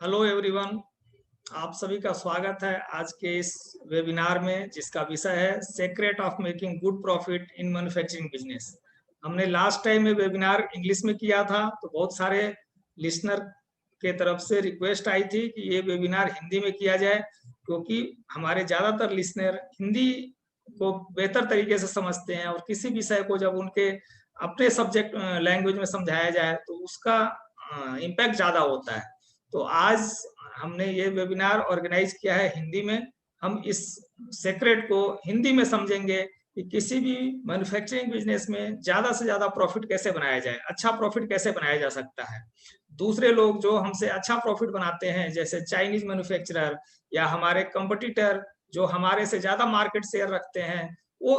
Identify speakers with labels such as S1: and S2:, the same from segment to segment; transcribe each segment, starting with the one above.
S1: Hello everyone. आप सभी का स्वागत है आज के इस वेबिनार में, जिसका विषय है secret of making good profit in manufacturing business. हमने लास्ट टाइम ये वेबिनार इंग्लिश में किया था, तो बहुत सारे लिसनर के तरफ से रिक्वेस्ट आई थी कि ये वेबिनार हिंदी में किया जाए, क्योंकि हमारे ज़्यादातर लिसनर हिंदी को बेहतर तरीके से समझते हैं और किसी विषय को जब उनके अपने सब्जेक्ट लैंग्वेज में समझाया जाए तो उसका इम्पैक्ट ज़्यादा होता है। तो आज हमने ये वेबिनार ऑर्गेनाइज किया है हिंदी में। हम इस सेक्रेट को हिंदी में समझेंगे कि किसी भी मैन्युफैक्चरिंग बिजनेस में ज्यादा से ज्यादा प्रॉफिट कैसे बनाया जाए, अच्छा प्रॉफिट कैसे बनाया जा सकता है। दूसरे लोग जो हमसे अच्छा प्रॉफिट बनाते हैं, जैसे चाइनीज मैन्युफैक्चरर या हमारे कंपटीटर जो हमारे से ज्यादा मार्केट शेयर रखते हैं, वो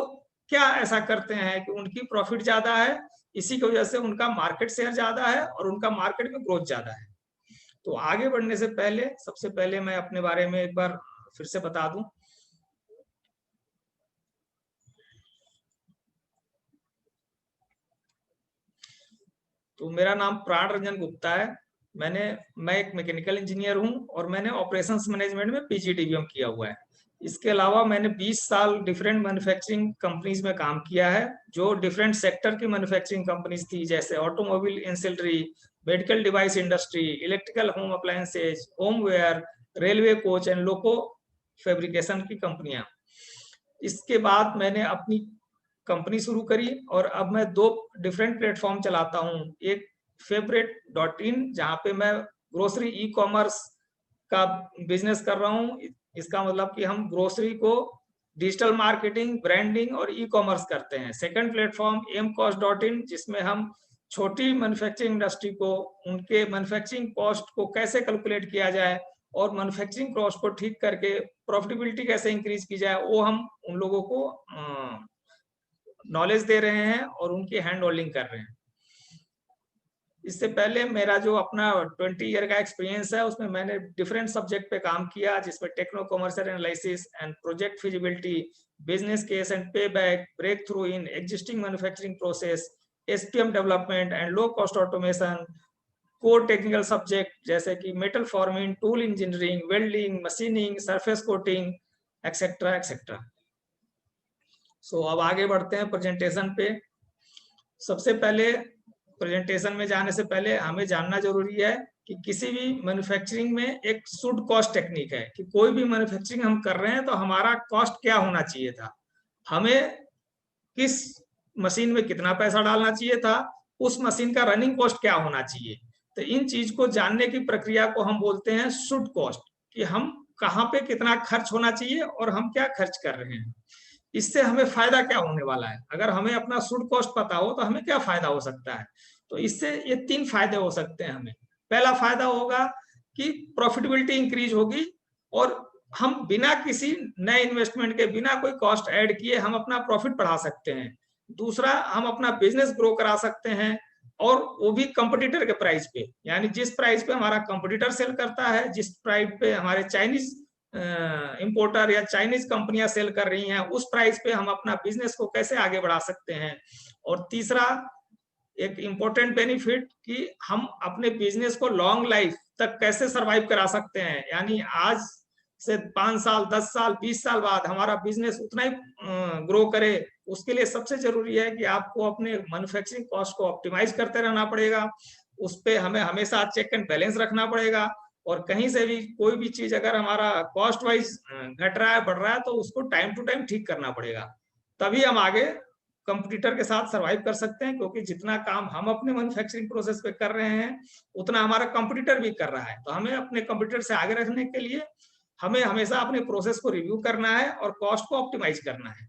S1: क्या ऐसा करते हैं कि उनकी प्रॉफिट ज्यादा है, इसी की वजह से उनका मार्केट शेयर ज्यादा है और उनका मार्केट में ग्रोथ ज्यादा है। तो आगे बढ़ने से पहले सबसे पहले मैं अपने बारे में एक बार फिर से बता दूं। तो मेरा नाम प्राण रंजन गुप्ता है। मैं एक मैकेनिकल इंजीनियर हूं और मैंने ऑपरेशंस मैनेजमेंट में पीजीडीवीएम किया हुआ है। इसके अलावा मैंने 20 साल डिफरेंट मैन्युफैक्चरिंग कंपनीज में काम किया है, जो डिफरेंट सेक्टर की मैन्युफैक्चरिंग कंपनीज थी, जैसे automobile industry, medical device industry, electrical home appliances, homeware, railway coach and loco fabrication की कंपनियां। इसके बाद मैंने अपनी कंपनी शुरू करी और अब मैं 2 डिफरेंट प्लेटफॉर्म चलाता हूँ। एक फेवरेट.इन, जहाँ पे मैं ग्रोसरी ई कॉमर्स का बिजनेस कर रहा हूँ। इसका मतलब कि हम ग्रोसरी को डिजिटल मार्केटिंग, ब्रांडिंग और ई कॉमर्स करते हैं। सेकंड प्लेटफॉर्म mcost.in, जिसमें हम छोटी मैन्युफैक्चरिंग इंडस्ट्री को उनके मैन्युफैक्चरिंग कॉस्ट को कैसे कैलकुलेट किया जाए और मैन्युफैक्चरिंग कॉस्ट को ठीक करके प्रॉफिटेबिलिटी कैसे इंक्रीज की जाए, वो हम उन लोगों को नॉलेज दे रहे हैं और उनकी हैंड होल्डिंग कर रहे हैं। इससे पहले मेरा जो अपना 20 ईयर का एक्सपीरियंस है, उसमें मैंने डिफरेंट सब्जेक्ट पे काम किया, जिसमें techno commercial analysis and project feasibility, business case and pay back, break through in existing manufacturing process, SPM development and low cost automation, core technical subject जैसे कि metal forming, tool engineering, welding, machining, surface coating, etcetera etcetera. So अब आगे बढ़ते हैं presentation पे। सबसे पहले presentation में जाने से पहले हमें जानना जरूरी है कि किसी भी मैन्युफैक्चरिंग में एक शुड कॉस्ट टेक्निक है, कि कोई भी मैन्युफैक्चरिंग हम कर रहे हैं तो हमारा कॉस्ट क्या होना चाहिए था, हमें किस मशीन में कितना पैसा डालना चाहिए था, उस मशीन का रनिंग कॉस्ट क्या होना चाहिए। तो इन चीज को जानने की प्रक्रिया को हम बोलते हैं शुड कॉस्ट, कि हम कहाँ पे कितना खर्च होना चाहिए और हम क्या खर्च कर रहे हैं। इससे हमें फायदा क्या होने वाला है, अगर हमें अपना शुड कॉस्ट पता हो तो हमें क्या फायदा हो सकता है। तो इससे ये 3 फायदे हो सकते हैं हमें। पहला फायदा होगा कि प्रॉफिटेबिलिटी इंक्रीज होगी और हम बिना किसी नए इन्वेस्टमेंट के, बिना कोई कॉस्ट ऐड किए हम अपना प्रॉफिट बढ़ा सकते हैं। दूसरा, हम अपना बिजनेस ग्रो करा सकते हैं, और वो भी कंपटीटर के प्राइस पे, यानी जिस प्राइस पे हमारा कंपटीटर सेल करता है, जिस प्राइस पे हमारे चाइनीज इंपोर्टर या चाइनीज कंपनियां सेल कर रही हैं, उस प्राइस पे हम अपना बिजनेस को कैसे आगे बढ़ा सकते हैं। और तीसरा, एक इम्पोर्टेंट बेनिफिट, कि हम अपने बिजनेस को लॉन्ग लाइफ तक कैसे सरवाइव करा सकते हैं, यानी आज से 5 साल, 10 साल, 20 साल बाद हमारा बिजनेस उतना ही ग्रो करे। उसके लिए सबसे जरूरी है कि आपको अपने मैन्युफैक्चरिंग कॉस्ट को ऑप्टिमाइज करते रहना पड़ेगा, उस पर हमें हमेशा चेक एंड बैलेंस रखना पड़ेगा, और कहीं से भी कोई भी चीज अगर हमारा कॉस्ट वाइज घट रहा है, बढ़ रहा है, तो उसको टाइम टू टाइम ठीक करना पड़ेगा। तभी हम आगे कंपटीटर के साथ सरवाइव कर सकते हैं, क्योंकि जितना काम हम अपने मैन्युफैक्चरिंग प्रोसेस पे कर रहे हैं, उतना हमारा कंपटीटर भी कर रहा है। तो हमें अपने कंपटीटर से आगे रखने के लिए हमें हमेशा अपने प्रोसेस को रिव्यू करना है और कॉस्ट को ऑप्टिमाइज करना है।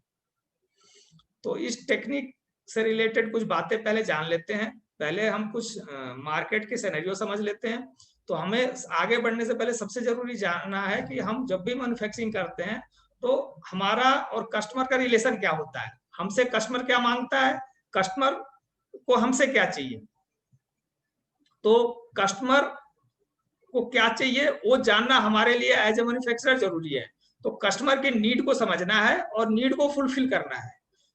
S1: तो इस टेक्निक से रिलेटेड कुछ बातें पहले जान लेते हैं। पहले हम कुछ मार्केट के सिनेरियो समझ लेते हैं। तो हमें आगे बढ़ने से पहले सबसे जरूरी जानना है कि हम जब भी मैन्युफैक्चरिंग करते हैं तो हमारा और कस्टमर का रिलेशन क्या होता है, हमसे कस्टमर क्या मांगता है, कस्टमर को हमसे क्या चाहिए। तो कस्टमर को क्या चाहिए वो जानना हमारे लिए एज ए मैन्युफैक्चरर जरूरी है। तो कस्टमर की नीड को समझना है और नीड को फुलफिल करना है।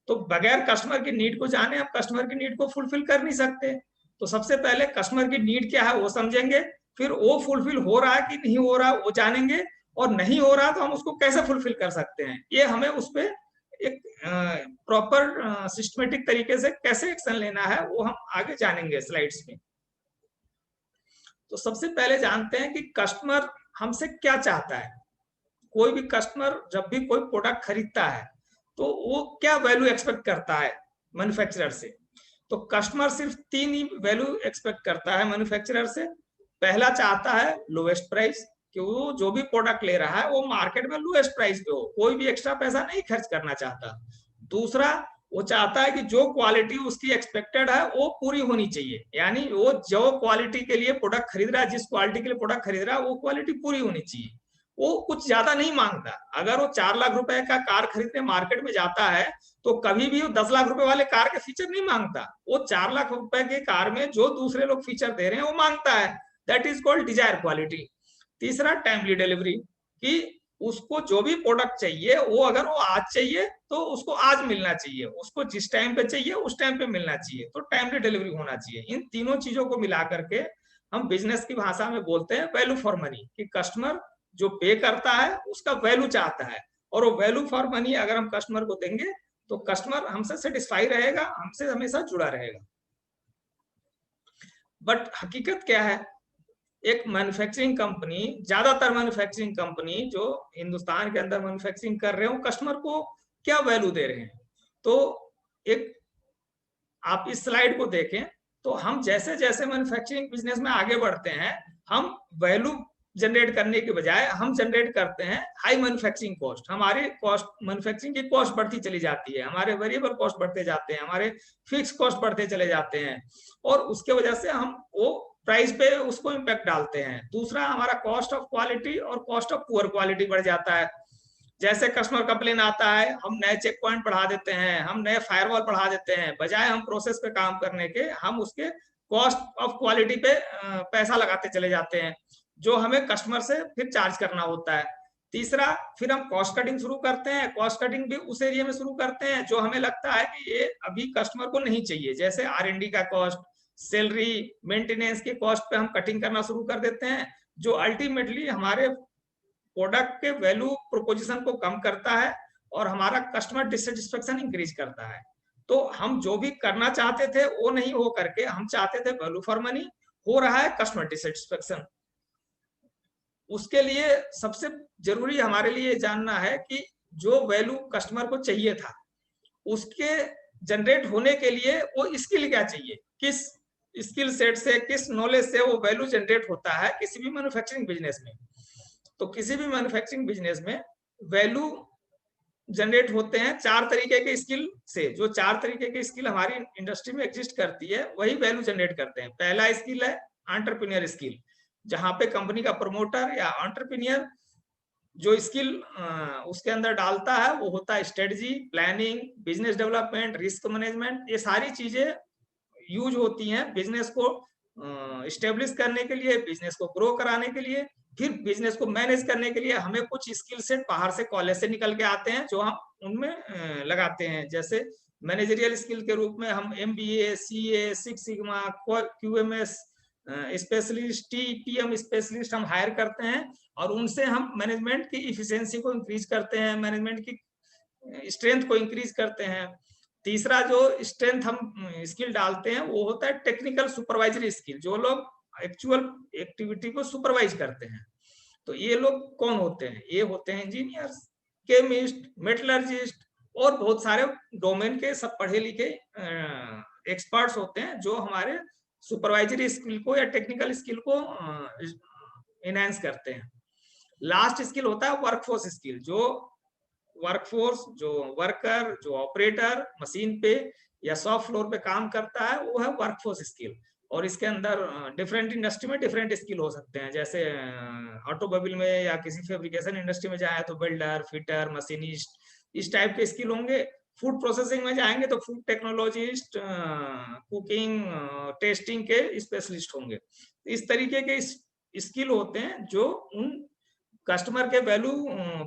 S1: तो बगैर कस्टमर की नीड को जाने हम कस्टमर की नीड को फुलफिल कर नहीं सकते। तो सबसे पहले कस्टमर की नीड क्या है वो समझेंगे, फिर वो फुलफिल हो रहा है कि नहीं हो रहा वो जानेंगे, और नहीं हो रहा तो हम उसको कैसे फुलफिल कर सकते हैं, ये हमें उस पर एक प्रॉपर सिस्टमेटिक तरीके से कैसे एक्शन लेना है वो हम आगे जानेंगे स्लाइड्स में। तो सबसे पहले जानते हैं कि कस्टमर हमसे क्या चाहता है। कोई भी कस्टमर जब भी कोई प्रोडक्ट खरीदता है तो वो क्या वैल्यू एक्सपेक्ट करता है मैन्युफैक्चरर से। तो कस्टमर सिर्फ 3 ही वैल्यू एक्सपेक्ट करता है मैन्युफैक्चरर से। पहला चाहता है लोएस्ट प्राइस, कि वो जो भी प्रोडक्ट ले रहा है वो मार्केट में लोएस्ट प्राइस पे हो, कोई भी एक्स्ट्रा पैसा नहीं खर्च करना चाहता। दूसरा, वो चाहता है कि जो क्वालिटी उसकी एक्सपेक्टेड है वो पूरी होनी चाहिए, यानी वो जो क्वालिटी के लिए प्रोडक्ट खरीद रहा है, जिस क्वालिटी के लिए प्रोडक्ट खरीद रहा है वो क्वालिटी पूरी होनी चाहिए। वो कुछ ज्यादा नहीं मांगता। अगर वो 4 लाख रुपए का कार खरीदने मार्केट में जाता है तो कभी भी वो 10 लाख रुपए वाले कार के फीचर नहीं मांगता। वो 4 लाख रुपए के कार में जो दूसरे लोग फीचर दे रहे हैं वो मांगता है। That is called desire quality. तीसरा, टाइमली डिलीवरी, कि उसको जो भी प्रोडक्ट चाहिए वो अगर वो आज चाहिए तो उसको आज मिलना चाहिए, उसको जिस टाइम पे चाहिए उस टाइम पे मिलना चाहिए, तो टाइमली डिलीवरी होना चाहिए। इन तीनों चीजों को मिला करके हम बिजनेस की भाषा में बोलते हैं वैल्यू फॉर मनी, कि कस्टमर जो पे करता है उसका वैल्यू चाहता है, और वो वैल्यू फॉर मनी अगर हम कस्टमर को देंगे तो कस्टमर हमसे सेटिस्फाई रहेगा, हमसे हमेशा जुड़ा रहेगा। बट हकीकत क्या है, एक मैन्युफैक्चरिंग कंपनी, ज्यादातर मैन्युफैक्चरिंग कंपनी जो हिंदुस्तान के अंदर मैन्युफैक्चरिंग कर रहे हो, कस्टमर को क्या वैल्यू दे रहे हैं। तो एक आप इस स्लाइड को देखें तो हम जैसे जैसे मैन्युफैक्चरिंग बिजनेस में आगे बढ़ते हैं, हम वैल्यू जनरेट करने के बजाय हम जनरेट करते हैं हाई मैन्युफैक्चरिंग कॉस्ट। हमारी कॉस्ट, मैन्युफैक्चरिंग की कॉस्ट बढ़ती चली जाती है, हमारे वेरिएबल कॉस्ट बढ़ते जाते हैं, हमारे फिक्स कॉस्ट बढ़ते चले जाते हैं, और उसके वजह से हम वो प्राइस पे उसको इम्पैक्ट डालते हैं। दूसरा, हमारा कॉस्ट ऑफ क्वालिटी और कॉस्ट ऑफ पुअर क्वालिटी बढ़ जाता है। जैसे कस्टमर कंप्लेन आता है, हम नए चेक पॉइंट बढ़ा देते हैं, हम नए फायरवॉल बढ़ा देते हैं, बजाय हम प्रोसेस पे काम करने के हम उसके कॉस्ट ऑफ क्वालिटी पे पैसा लगाते चले जाते हैं, जो हमें कस्टमर से फिर चार्ज करना होता है। तीसरा, फिर हम कॉस्ट कटिंग शुरू करते हैं। कॉस्ट कटिंग भी उस एरिया में शुरू करते हैं जो हमें लगता है कि ये अभी कस्टमर को नहीं चाहिए, जैसे R&D का कॉस्ट, सैलरी, मेंटेनेंस के कॉस्ट पे हम कटिंग करना शुरू कर देते हैं, जो अल्टीमेटली हमारे प्रोडक्ट के वैल्यू प्रोपोजिशन को कम करता है और हमारा कस्टमर डिससेटिस्फेक्शन इंक्रीज करता है। तो हम जो भी करना चाहते थे वो नहीं हो करके हम चाहते थे वैल्यू फॉर मनी, हो रहा है कस्टमर डिससेटिस्फेक्शन। उसके लिए सबसे जरूरी हमारे लिए जानना है कि जो वैल्यू कस्टमर को चाहिए था उसके जनरेट होने के लिए वो स्किल क्या चाहिए, किस स्किल सेट से, किस नॉलेज से वो वैल्यू जनरेट होता है किसी भी मैन्युफैक्चरिंग बिजनेस में। तो किसी भी मैन्युफैक्चरिंग बिजनेस में वैल्यू जनरेट होते हैं 4 तरीके के स्किल से। जो 4 तरीके की स्किल हमारी इंडस्ट्री में एग्जिस्ट करती है वही वैल्यू जनरेट करते हैं। पहला स्किल है एंटरप्रेन्योर स्किल, जहां पे कंपनी का प्रमोटर या एंटरप्रेन्योर जो स्किल उसके अंदर डालता है वो होता है strategy, planning, business development, risk management. ये सारी चीजें यूज होती हैं बिजनेस को स्टेब्लिश करने के लिए, बिजनेस को ग्रो कराने के लिए। फिर बिजनेस को मैनेज करने के लिए हमें कुछ स्किल सेट बाहर से कॉलेज से निकल के आते हैं जो हम उनमें लगाते हैं। जैसे मैनेजरियल स्किल के रूप में हम MBA, CA, six sigma, QMS specialist, TPM specialist हम हायर करते हैं, और उनसे हम मैनेजमेंट की इफिशियंसी को इंक्रीज करते हैं, मैनेजमेंट की स्ट्रेंथ को इंक्रीज करते हैं। तीसरा जो स्ट्रेंथ हम स्किल डालते हैं वो होता है टेक्निकल सुपरवाइजरी स्किल, जो लोग एक्चुअल एक्टिविटी को सुपरवाइज करते हैं। तो ये लोग कौन होते हैं, ये होते हैं इंजीनियर्स, केमिस्ट, मेटलर्जिस्ट, और बहुत सारे डोमेन के सब पढ़े लिखे एक्सपर्ट्स होते हैं जो हमारे सुपरवाइजरी स्किल को या टेक्निकल स्किल को एनहांस करते हैं। लास्ट स्किल होता है वर्कफोर्स स्किल, जो वर्कफोर्स, जो वर्कर, जो ऑपरेटर मशीन पे या शॉप फ्लोर पे काम करता है वो है वर्कफोर्स स्किल। और इसके अंदर डिफरेंट इंडस्ट्री में डिफरेंट स्किल हो सकते हैं, जैसे ऑटोमोबाइल में या किसी फैब्रिकेशन इंडस्ट्री में जाए तो बिल्डर, फिटर, मशीनिस्ट, इस टाइप के स्किल होंगे। फूड प्रोसेसिंग में जाएंगे तो फूड टेक्नोलॉजिस्ट, कुकिंग, टेस्टिंग के स्पेशलिस्ट होंगे। इस तरीके के स्किल होते हैं जो उन कस्टमर के वैल्यू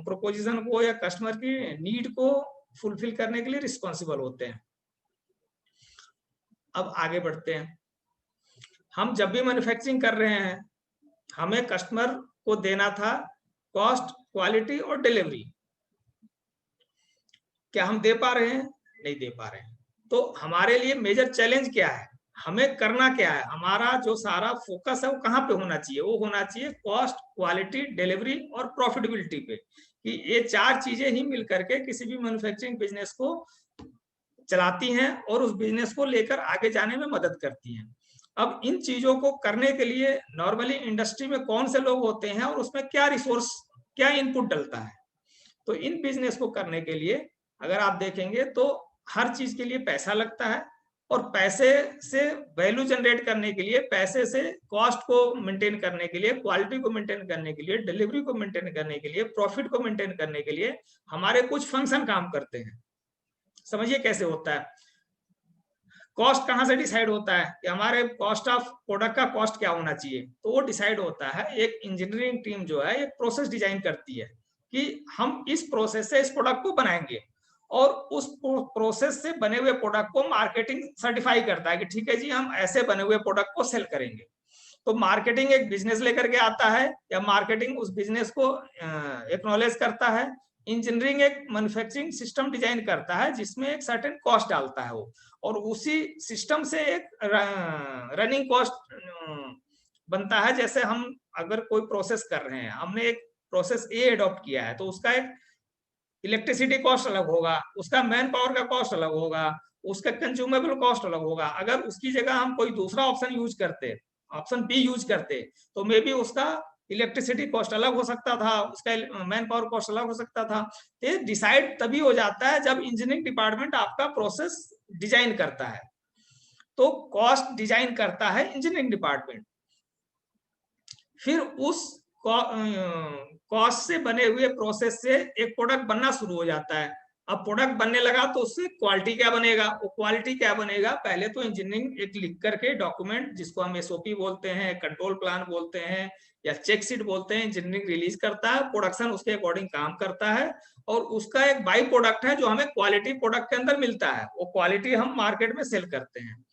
S1: प्रोपोजिशन को या कस्टमर की नीड को फुलफिल करने के लिए रिस्पॉन्सिबल होते हैं। अब आगे बढ़ते हैं। हम जब भी मैन्युफैक्चरिंग कर रहे हैं हमें कस्टमर को देना था कॉस्ट, क्वालिटी और डिलीवरी। क्या हम दे पा रहे हैं? नहीं दे पा रहे हैं। तो हमारे लिए मेजर चैलेंज क्या है, हमें करना क्या है, हमारा जो सारा फोकस है वो कहाँ पे होना चाहिए? वो होना चाहिए कॉस्ट, क्वालिटी, डिलीवरी और प्रॉफिटेबिलिटी पे, कि ये 4 चीजें ही मिलकर के किसी भी मैन्युफैक्चरिंग बिजनेस को चलाती हैं और उस बिजनेस को लेकर आगे जाने में मदद करती हैं। अब इन चीजों को करने के लिए नॉर्मली इंडस्ट्री में कौन से लोग होते हैं और उसमें क्या रिसोर्स, क्या इनपुट डलता है? तो इन बिजनेस को करने के लिए अगर आप देखेंगे तो हर चीज के लिए पैसा लगता है, और पैसे से वैल्यू जनरेट करने के लिए, पैसे से कॉस्ट को मेंटेन करने के लिए, क्वालिटी को मेंटेन करने के लिए, डिलीवरी को मेंटेन करने के लिए, प्रॉफिट को मेंटेन करने के लिए हमारे कुछ फंक्शन काम करते हैं। समझिए कैसे होता है। कॉस्ट कहाँ से डिसाइड होता है कि हमारे कॉस्ट ऑफ प्रोडक्ट का कॉस्ट क्या होना चाहिए? तो वो डिसाइड होता है, एक इंजीनियरिंग टीम जो है एक प्रोसेस डिजाइन करती है कि हम इस प्रोसेस से इस प्रोडक्ट को बनाएंगे, और उस प्रोसेस से बने हुए प्रोडक्ट को मार्केटिंग सर्टिफाई करता है कि ठीक है जी, हम ऐसे बने हुए प्रोडक्ट को सेल करेंगे। तो मार्केटिंग एक बिजनेस लेकर के आता है, या मार्केटिंग उस बिजनेस को एक्नॉलेज करता है। इंजीनियरिंग एक मैन्युफैक्चरिंग सिस्टम डिजाइन करता है जिसमें एक सर्टेन कॉस्ट डालता है वो, और उसी सिस्टम से एक रनिंग कॉस्ट बनता है। जैसे हम अगर कोई प्रोसेस कर रहे हैं, हमने एक प्रोसेस ए अडॉप्ट किया है, तो उसका एक इलेक्ट्रिसिटी कॉस्ट अलग होगा, उसका मैन पावर का कॉस्ट अलग होगा, उसका कंज्यूमेबल कॉस्ट अलग होगा। अगर उसकी जगह हम कोई दूसरा ऑप्शन यूज करते, ऑप्शन बी यूज करते, तो मे बी उसका इलेक्ट्रिसिटी कॉस्ट अलग हो सकता था, उसका मैन पावर कॉस्ट अलग हो सकता था। ये डिसाइड तभी हो जाता है जब इंजीनियरिंग डिपार्टमेंट आपका प्रोसेस डिजाइन करता है। तो कॉस्ट डिजाइन करता है इंजीनियरिंग डिपार्टमेंट, फिर उस कॉस्ट से बने हुए प्रोसेस से एक प्रोडक्ट बनना शुरू हो जाता है। अब प्रोडक्ट बनने लगा तो उससे क्वालिटी क्या बनेगा? वो क्वालिटी क्या बनेगा, पहले तो इंजीनियरिंग एक लिख करके डॉक्यूमेंट, जिसको हम एसओपी बोलते हैं, कंट्रोल प्लान बोलते हैं, या चेक शीट बोलते हैं, इंजीनियरिंग रिलीज करता है, प्रोडक्शन उसके अकॉर्डिंग काम करता है, और उसका एक बाई प्रोडक्ट है जो हमें क्वालिटी प्रोडक्ट के अंदर मिलता है, वो क्वालिटी हम मार्केट में सेल करते हैं।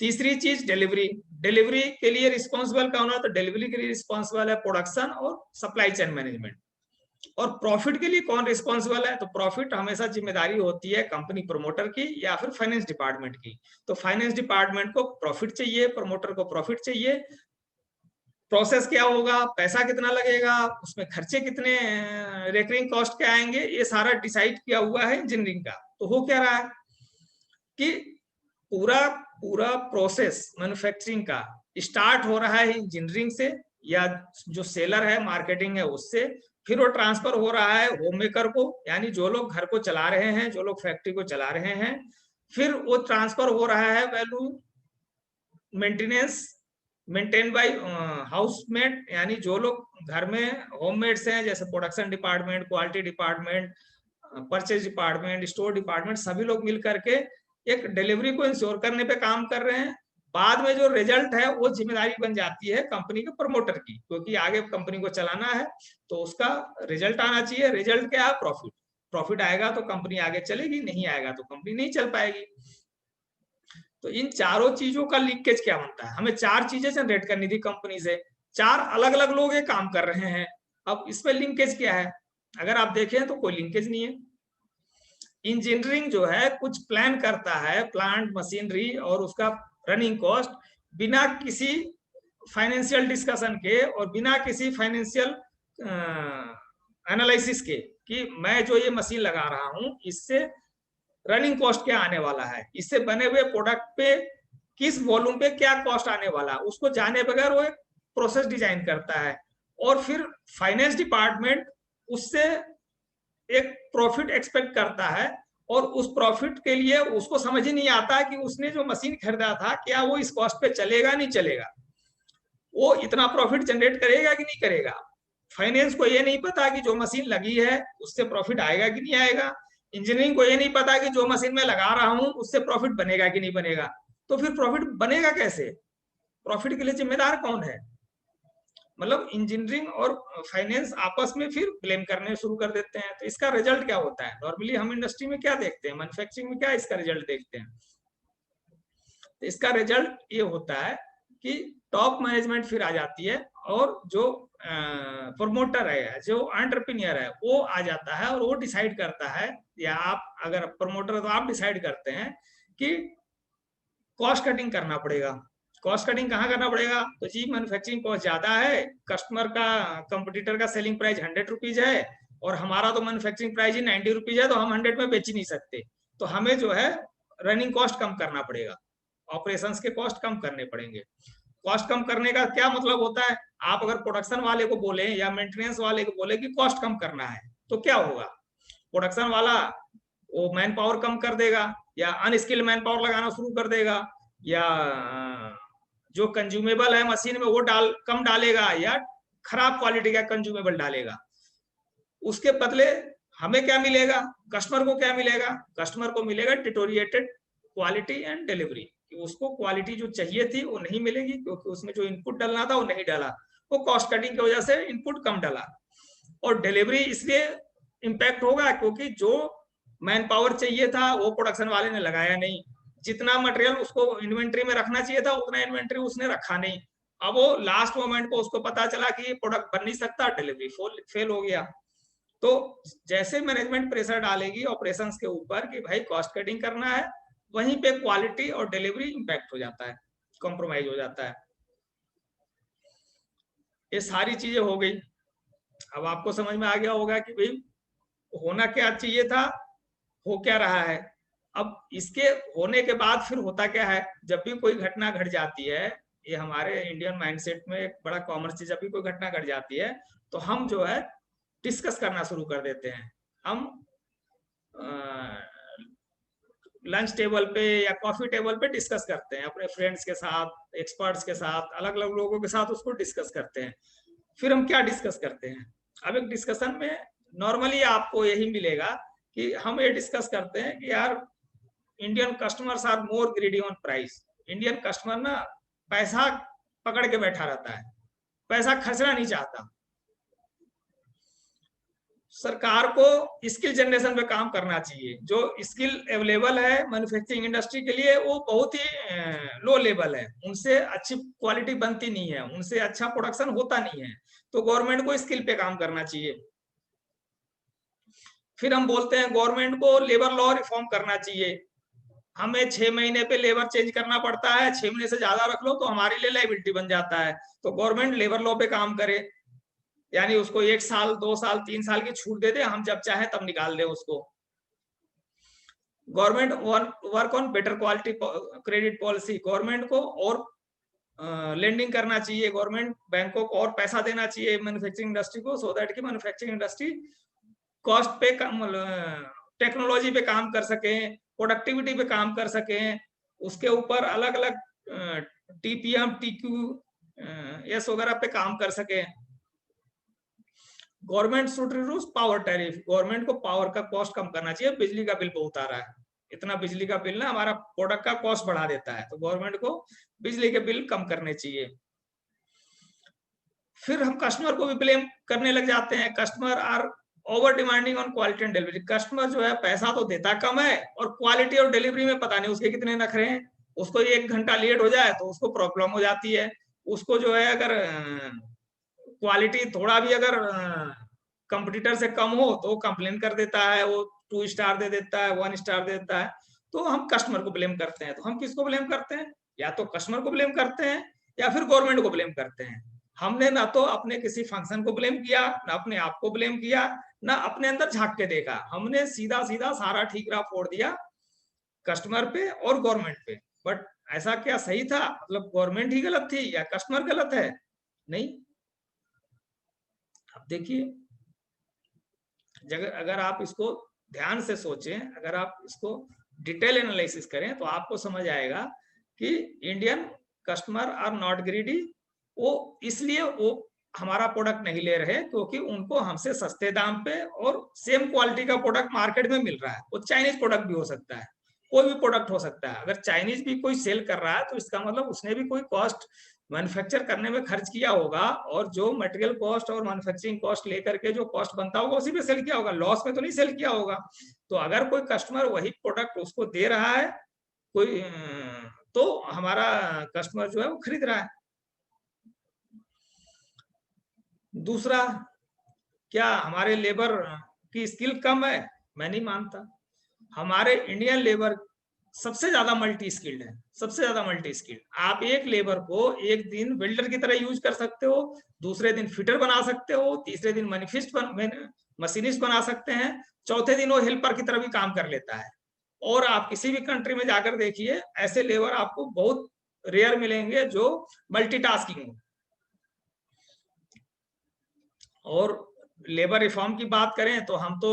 S1: तीसरी चीज डिलीवरी, डिलीवरी के लिए रिस्पॉन्सिबल कौन है? तो डिलीवरी के लिए रिस्पॉन्सिबल है प्रोडक्शन और सप्लाई चेन मैनेजमेंट। और प्रॉफिट के लिए कौन रिस्पॉन्सिबल है? तो प्रॉफिट हमेशा जिम्मेदारी होती है कंपनी प्रमोटर की या फिर फाइनेंस डिपार्टमेंट की। तो फाइनेंस डिपार्टमेंट को प्रॉफिट चाहिए, प्रमोटर को प्रॉफिट चाहिए। प्रोसेस क्या होगा, पैसा कितना लगेगा, उसमें खर्चे कितने, रेकरिंग कॉस्ट क्या आएंगे, ये सारा डिसाइड किया हुआ है इंजीनियरिंग का। तो हो क्या रहा है कि पूरा पूरा प्रोसेस मैन्युफैक्चरिंग का स्टार्ट हो रहा है इंजीनियरिंग से, या जो सेलर है, मार्केटिंग है, उससे, फिर वो ट्रांसफर हो रहा है होम मेकर को, यानी जो लोग घर को चला रहे हैं, जो लोग फैक्ट्री को चला रहे हैं, फिर वो ट्रांसफर हो रहा है value maintenance maintain by housemate, यानी जो लोग घर में होममेड्स हैं, जैसे production department, quality department, purchase department, store department, सभी लोग मिल करके एक डिलीवरी को इंश्योर करने पे काम कर रहे हैं। बाद में जो रिजल्ट है वो जिम्मेदारी बन जाती है कंपनी के प्रमोटर की, क्योंकि आगे कंपनी को चलाना है, तो उसका रिजल्ट आना चाहिए। रिजल्ट क्या है? प्रॉफिट। प्रॉफिट आएगा तो कंपनी आगे चलेगी, नहीं आएगा तो कंपनी नहीं चल पाएगी। तो इन चारों चीजों का लीकेज क्या बनता है? हमें 4 चीजें जनरेट करनी थी कंपनी से, 4 अलग अलग लोग ये काम कर रहे हैं। अब इसमें लिंकेज क्या है? अगर आप देखें तो कोई लिंकेज नहीं है। इंजीनियरिंग जो है कुछ प्लान करता है, प्लांट, मशीनरी और उसका रनिंग कॉस्ट, बिना किसी फाइनेंशियल डिस्कशन के और बिना किसी फाइनेंशियल एनालिसिस के, कि मैं जो ये मशीन लगा रहा हूं इससे रनिंग कॉस्ट क्या आने वाला है, इससे बने हुए प्रोडक्ट पे किस वॉल्यूम पे क्या कॉस्ट आने वाला है, उसको जाने बगैर वो एक प्रोसेस डिजाइन करता है। और फिर फाइनेंस डिपार्टमेंट उससे एक प्रॉफिट एक्सपेक्ट करता है, और उस प्रॉफिट के लिए उसको समझ ही नहीं आता कि उसने जो मशीन खरीदा था क्या वो इस कॉस्ट पे चलेगा नहीं चलेगा, वो इतना प्रॉफिट जनरेट करेगा कि नहीं करेगा। फाइनेंस को ये नहीं पता कि जो मशीन लगी है उससे प्रॉफिट आएगा कि नहीं आएगा। इंजीनियरिंग को ये नहीं पता कि जो मशीन मैं लगा रहा हूं उससे प्रॉफिट बनेगा कि नहीं बनेगा। तो फिर प्रॉफिट बनेगा कैसे? प्रॉफिट के लिए जिम्मेदार कौन है? मतलब इंजीनियरिंग और फाइनेंस आपस में फिर ब्लेम करने शुरू कर देते हैं। तो इसका रिजल्ट क्या होता है? नॉर्मली हम इंडस्ट्री में क्या देखते हैं, मैन्युफैक्चरिंग में क्या इसका रिजल्ट देखते हैं? तो इसका रिजल्ट ये होता है कि टॉप मैनेजमेंट फिर आ जाती है और जो प्रमोटर है, जो एंटरप्रेन्योर है, वो आ जाता है और वो डिसाइड करता है, या आप अगर प्रमोटर है तो आप डिसाइड करते हैं कि कॉस्ट कटिंग करना पड़ेगा। कॉस्ट कटिंग कहाँ करना पड़ेगा? तो जी मैन्युफैक्चरिंग कॉस्ट ज्यादा है, कस्टमर का कंपटीटर का सेलिंग प्राइस 100 रुपीज है और हमारा तो मैन्युफैक्चरिंग प्राइस ही 90 रुपीज है, तो हम 100 में बेच ही नहीं सकते, तो हमें जो है रनिंग कॉस्ट कम करना पड़ेगा, ऑपरेशंस के कॉस्ट कम करने पड़ेंगे। कॉस्ट कम करने का क्या मतलब होता है? आप अगर प्रोडक्शन वाले को बोले या मेंटेनेंस वाले को बोले कि कॉस्ट कम करना है, तो क्या होगा? प्रोडक्शन वाला वो मैन पावर कम कर देगा, या अनस्किल्ड मैन पावर लगाना शुरू कर देगा, या जो कंज्यूमेबल है मशीन में वो कम डालेगा, या खराब क्वालिटी का कंज्यूमेबल डालेगा। उसके बदले हमें क्या मिलेगा? कस्टमर को क्या मिलेगा? कस्टमर को मिलेगा डिटोरिएटेड क्वालिटी एंड डिलीवरी, कि उसको क्वालिटी जो चाहिए थी वो नहीं मिलेगी, क्योंकि उसमें जो इनपुट डालना था वो नहीं डाला, वो कॉस्ट कटिंग की वजह से इनपुट कम डाला। और डिलीवरी इसलिए इम्पैक्ट होगा क्योंकि जो मैन पावर चाहिए था वो प्रोडक्शन वाले ने लगाया नहीं, जितना मटेरियल उसको इन्वेंट्री में रखना चाहिए था उतना इन्वेंट्री उसने रखा नहीं। अब वो लास्ट मोमेंट को उसको पता चला कि ये प्रोडक्ट बन नहीं सकता, डिलीवरी फेल हो गया। तो जैसे मैनेजमेंट प्रेशर डालेगी ऑपरेशंस के ऊपर कि भाई कॉस्ट कटिंग करना है, वहीं पे क्वालिटी और डिलीवरी इम्पैक्ट हो जाता है, कॉम्प्रोमाइज हो जाता है। ये सारी चीजें हो गई। अब आपको समझ में आ गया होगा कि भाई होना क्या चाहिए था, हो क्या रहा है। अब इसके होने के बाद फिर होता क्या है? जब भी कोई घटना घट जाती है, ये हमारे इंडियन माइंडसेट में एक बड़ा कॉमन चीज, जब भी कोई घटना घट जाती है तो हम जो है डिस्कस करना शुरू कर देते हैं। हम लंच टेबल पे या कॉफी टेबल पे डिस्कस करते हैं अपने फ्रेंड्स के साथ, एक्सपर्ट्स के साथ, अलग अलग लोगों के साथ उसको डिस्कस करते हैं। फिर हम क्या डिस्कस करते हैं? अब एक डिस्कशन में नॉर्मली आपको यही मिलेगा कि हम ये डिस्कस करते हैं कि यार Indian customers are more greedy on price. Indian customer ना पैसा पकड़ के बैठा रहता है, पैसा खर्चना नहीं चाहता। सरकार को स्किल जनरेशन पे काम करना चाहिए। जो स्किल अवेलेबल है मैन्युफैक्चरिंग इंडस्ट्री के लिए वो बहुत ही लो लेवल है, उनसे अच्छी क्वालिटी बनती नहीं है, उनसे अच्छा प्रोडक्शन होता नहीं है, तो गवर्नमेंट को स्किल पे काम करना चाहिए। फिर हम बोलते हैं गवर्नमेंट को लेबर लॉ रिफॉर्म करना चाहिए। हमें 6 महीने पे लेबर चेंज करना पड़ता है, 6 महीने से ज्यादा रख लो तो हमारे लिए लाइबिलिटी बन जाता है, तो गवर्नमेंट लेबर लॉ पे काम करे, यानी उसको 1 साल 2 साल 3 साल की छूट दे दे, हम जब चाहे तब निकाल दे उसको। Government work on better quality credit policy, government को और लेंडिंग करना चाहिए, गवर्नमेंट बैंकों को और पैसा देना चाहिए मैन्युफैक्चरिंग इंडस्ट्री को, सो दैट की मैन्युफैक्चरिंग इंडस्ट्री कॉस्ट पे टेक्नोलॉजी पे काम कर सके, प्रोडक्टिविटी पे काम कर सके, उसके ऊपर अलग अलग टीपीएम टीक्यू एस वगैरह पे काम कर सके। Government should reduce power tariff, government को पावर का कॉस्ट कम करना चाहिए। बिजली का बिल बहुत आ रहा है, इतना बिजली का बिल ना हमारा प्रोडक्ट का कॉस्ट बढ़ा देता है, तो गवर्नमेंट को बिजली के बिल कम करने चाहिए। फिर हम कस्टमर को भी ब्लेम करने लग जाते हैं, customer are over demanding on quality and delivery. Customer जो है पैसा तो देता कम है और क्वालिटी और डिलीवरी में पता नहीं उसके कितने नखरे हैं। उसको 1 घंटा लेट हो जाए तो उसको प्रॉब्लम हो जाती है, उसको जो है अगर क्वालिटी थोड़ा भी अगर कंपटीटर से कम हो तो कंप्लेन कर देता है, वो 2 स्टार दे देता है, 1 स्टार दे देता है। तो हम कस्टमर को ब्लेम करते हैं। तो हम किसको ब्लेम करते हैं? या तो कस्टमर को ब्लेम करते हैं या फिर गवर्नमेंट को ब्लेम करते हैं। हमने ना तो अपने किसी फंक्शन को ब्लेम किया, ना अपने आप को ब्लेम किया, ना अपने अंदर झांक के देखा, हमने सीधा सीधा सारा ठीकरा फोड़ दिया कस्टमर पे और गवर्नमेंट पे। बट ऐसा क्या सही था? मतलब गवर्नमेंट ही गलत थी या कस्टमर गलत है? नहीं। अब देखिए, अगर आप इसको ध्यान से सोचें, अगर आप इसको डिटेल एनालिसिस करें तो आपको समझ आएगा कि Indian customer are not greedy. वो इसलिए वो हमारा प्रोडक्ट नहीं ले रहे क्योंकि उनको हमसे सस्ते दाम पे और सेम क्वालिटी का प्रोडक्ट मार्केट में मिल रहा है। वो चाइनीज प्रोडक्ट भी हो सकता है, कोई भी प्रोडक्ट हो सकता है। अगर चाइनीज भी कोई सेल कर रहा है तो इसका मतलब उसने भी कोई कॉस्ट मैन्युफैक्चर करने में खर्च किया होगा, और जो मटेरियल कॉस्ट और मैन्युफैक्चरिंग कॉस्ट लेकर के जो कॉस्ट बनता होगा उसी पे सेल किया होगा, लॉस में तो नहीं सेल किया होगा। तो अगर कोई कस्टमर वही प्रोडक्ट उसको दे रहा है कोई तो हमारा कस्टमर जो है वो खरीद रहा है। दूसरा, क्या हमारे लेबर की स्किल कम है? मैं नहीं मानता। हमारे इंडियन लेबर सबसे ज्यादा मल्टी स्किल्ड है, सबसे ज्यादा मल्टी स्किल्ड। आप एक लेबर को एक दिन बिल्डर की तरह यूज कर सकते हो, दूसरे दिन फिटर बना सकते हो, तीसरे दिन मशीनिस्ट बना सकते हैं, चौथे दिन वो हेल्पर की तरह भी काम कर लेता है। और आप किसी भी कंट्री में जाकर देखिए, ऐसे लेबर आपको बहुत रेयर मिलेंगे जो मल्टीटास्किंग हो। और लेबर रिफॉर्म की बात करें तो हम तो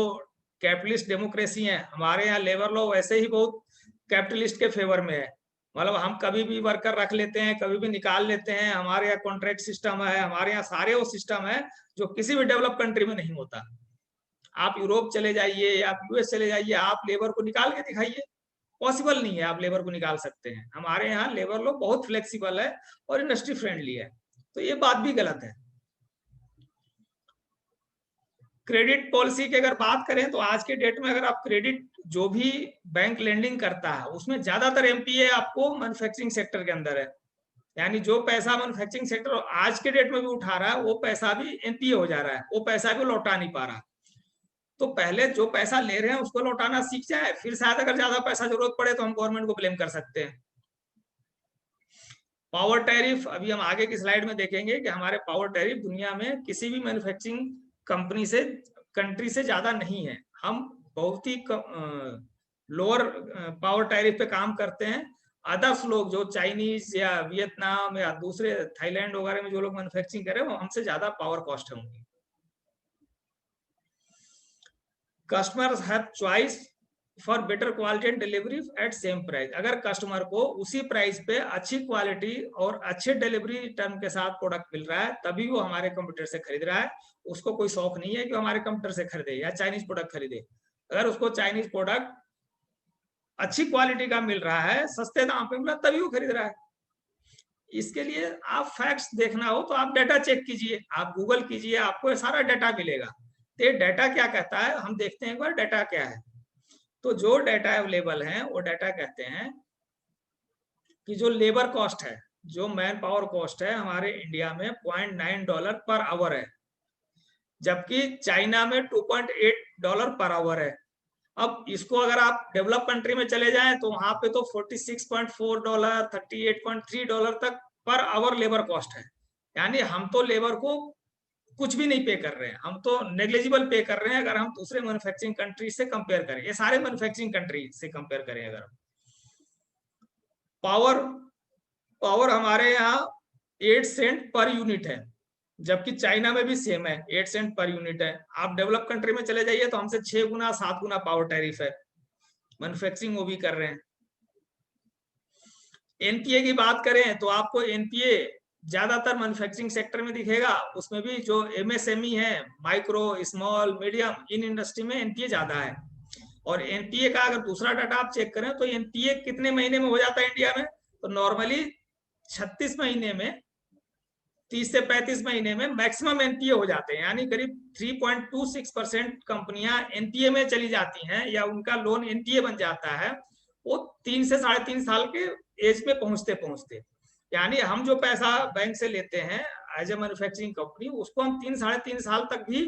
S1: कैपिटलिस्ट डेमोक्रेसी है, हमारे यहाँ लेबर लॉ वैसे ही बहुत कैपिटलिस्ट के फेवर में है। मतलब हम कभी भी वर्कर रख लेते हैं, कभी भी निकाल लेते हैं, हमारे यहाँ कॉन्ट्रैक्ट सिस्टम है, हमारे यहाँ सारे वो सिस्टम है जो किसी भी डेवलप कंट्री में नहीं होता। आप यूरोप चले जाइए या यूएस चले जाइए, आप लेबर को निकाल के दिखाइए, पॉसिबल नहीं है आप लेबर को निकाल सकते हैं। हमारे यहाँ लेबर लॉ बहुत फ्लेक्सिबल है और इंडस्ट्री फ्रेंडली है, तो ये बात भी गलत है। क्रेडिट पॉलिसी की अगर बात करें तो आज के डेट में अगर आप क्रेडिट, जो भी बैंक लेंडिंग करता है उसमें ज्यादातर एमपीए आपको मैन्युफैक्चरिंग सेक्टर के अंदर है। यानी जो पैसा मैन्युफैक्चरिंग सेक्टर आज के डेट में भी उठा रहा है वो पैसा भी एमपीए हो जा रहा है, वो पैसा भी लौटा नहीं पा रहा। तो पहले जो पैसा ले रहे हैं उसको लौटाना सीख जाए, फिर शायद अगर ज्यादा पैसा जरूरत पड़े तो हम गवर्नमेंट को ब्लेम कर सकते हैं। पावर टैरिफ, अभी हम आगे की स्लाइड में देखेंगे कि हमारे पावर टैरिफ दुनिया में किसी भी मैन्युफैक्चरिंग कंपनी से, कंट्री से ज्यादा नहीं है। हम बहुत ही लोअर पावर टैरिफ पे काम करते हैं। अदर्स लोग जो चाइनीज या वियतनाम या दूसरे थाईलैंड वगैरह में जो लोग मैन्युफैक्चरिंग कर रहे हैं वो हमसे ज्यादा पावर कॉस्ट है उनकी। Customers have choice for better quality and delivery at same price. अगर कस्टमर को उसी प्राइस पे अच्छी क्वालिटी और अच्छे डिलीवरी टर्म के साथ प्रोडक्ट मिल रहा है तभी वो हमारे कंप्यूटर से खरीद रहा है। उसको कोई शौक नहीं है कि हमारे कंप्यूटर से खरीदे या चाइनीज प्रोडक्ट खरीदे। अगर उसको चाइनीज प्रोडक्ट अच्छी क्वालिटी का मिल रहा है, सस्ते दाम पे मिल रहा है, तभी वो खरीद रहा है। इसके लिए आप फैक्ट्स देखना हो तो आप डाटा चेक कीजिए, आप गूगल कीजिए, आपको सारा डाटा मिलेगा। तो ये डाटा क्या कहता है, हम देखते हैं एक बार डाटा क्या है। तो जो डाटा अवेलेबल है वो डाटा कहते हैं कि जो लेबर कॉस्ट है, जो मैन पावर कॉस्ट है हमारे इंडिया में $0.9 पर आवर है, जबकि चाइना में $2.8 पर आवर है। अब इसको अगर आप डेवलप कंट्री में चले जाएं तो वहां पे तो $46.4, $38.3 तक पर आवर लेबर कॉस्ट है। यानी हम तो लेबर को कुछ भी नहीं पे कर रहे हैं, हम तो नेग्लिजिबल पे कर रहे हैं अगर हम दूसरे मैन्युफैक्चरिंग कंट्री से कंपेयर करें, ये सारे मैन्युफैक्चरिंग कंट्री से कंपेयर करें। अगर पावर पावर हमारे यहाँ 8 सेंट पर यूनिट है, जबकि चाइना में भी सेम है, 8 सेंट पर यूनिट है। आप डेवलप कंट्री में चले जाइए तो हमसे 6 गुना 7 गुना पावर टैरिफ है, मैन्युफैक्चरिंग वो भी कर रहे हैं। एनपीए की बात करें तो आपको एनपीए ज्यादातर मैन्युफैक्चरिंग सेक्टर में दिखेगा, उसमें भी जो एमएसएमई है, micro small medium, in industry में एनपीए ज्यादा है। और एनपीए का अगर दूसरा डाटा आप चेक करें तो एनपीए कितने महीने में हो जाता है इंडिया में, तो नॉर्मली 36 महीने में, 30 से 35 महीने में मैक्सिमम एनपीए हो जाते हैं। यानी करीब 3.26% कंपनियां एनपीए में चली जाती हैं या उनका लोन एनपीए बन जाता है वो 3 से 3.5 साल के एज में पहुंचते पहुंचते। यानी हम जो पैसा बैंक से लेते हैं एज ए मैन्युफैक्चरिंग कंपनी, उसको हम 3-3.5 साल तक भी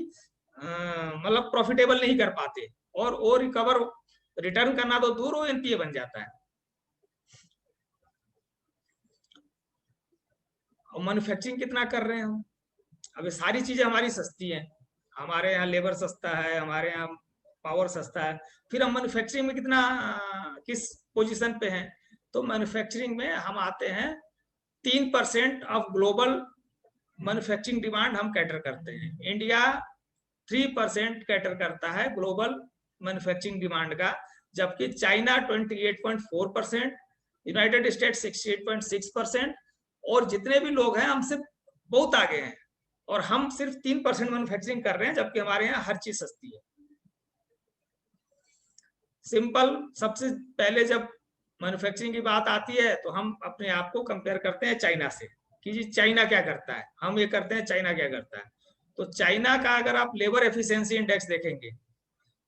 S1: मतलब प्रॉफिटेबल नहीं कर पाते, और वो रिकवर रिटर्न करना तो दूर, वो एनपीए बन जाता है। और मैन्युफैक्चरिंग कितना कर रहे हैं हम? अब सारी चीजें हमारी सस्ती हैं, हमारे यहाँ लेबर सस्ता है, हमारे यहाँ पावर सस्ता है, फिर हम मैन्युफैक्चरिंग में कितना किस पोजीशन पे हैं? तो मैन्युफैक्चरिंग में हम आते हैं 3% ऑफ ग्लोबल मैन्युफैक्चरिंग डिमांड हम कैटर करते हैं। इंडिया 3% कैटर करता है ग्लोबल मैन्युफैक्चरिंग डिमांड का, जबकि चाइना 28.4%, यूनाइटेड स्टेट 68.6%, और जितने भी लोग हैं हमसे बहुत आगे हैं। और हम सिर्फ 3% मैन्युफैक्चरिंग कर रहे हैं, जबकि हमारे यहाँ हर चीज सस्ती है। सिंपल, सबसे पहले जब मैन्युफैक्चरिंग की बात आती है तो हम अपने आप को कंपेयर करते हैं चाइना से, कि जी चाइना क्या करता है, हम ये करते हैं, चाइना क्या करता है। तो चाइना का अगर आप लेबर एफिशिएंसी इंडेक्स देखेंगे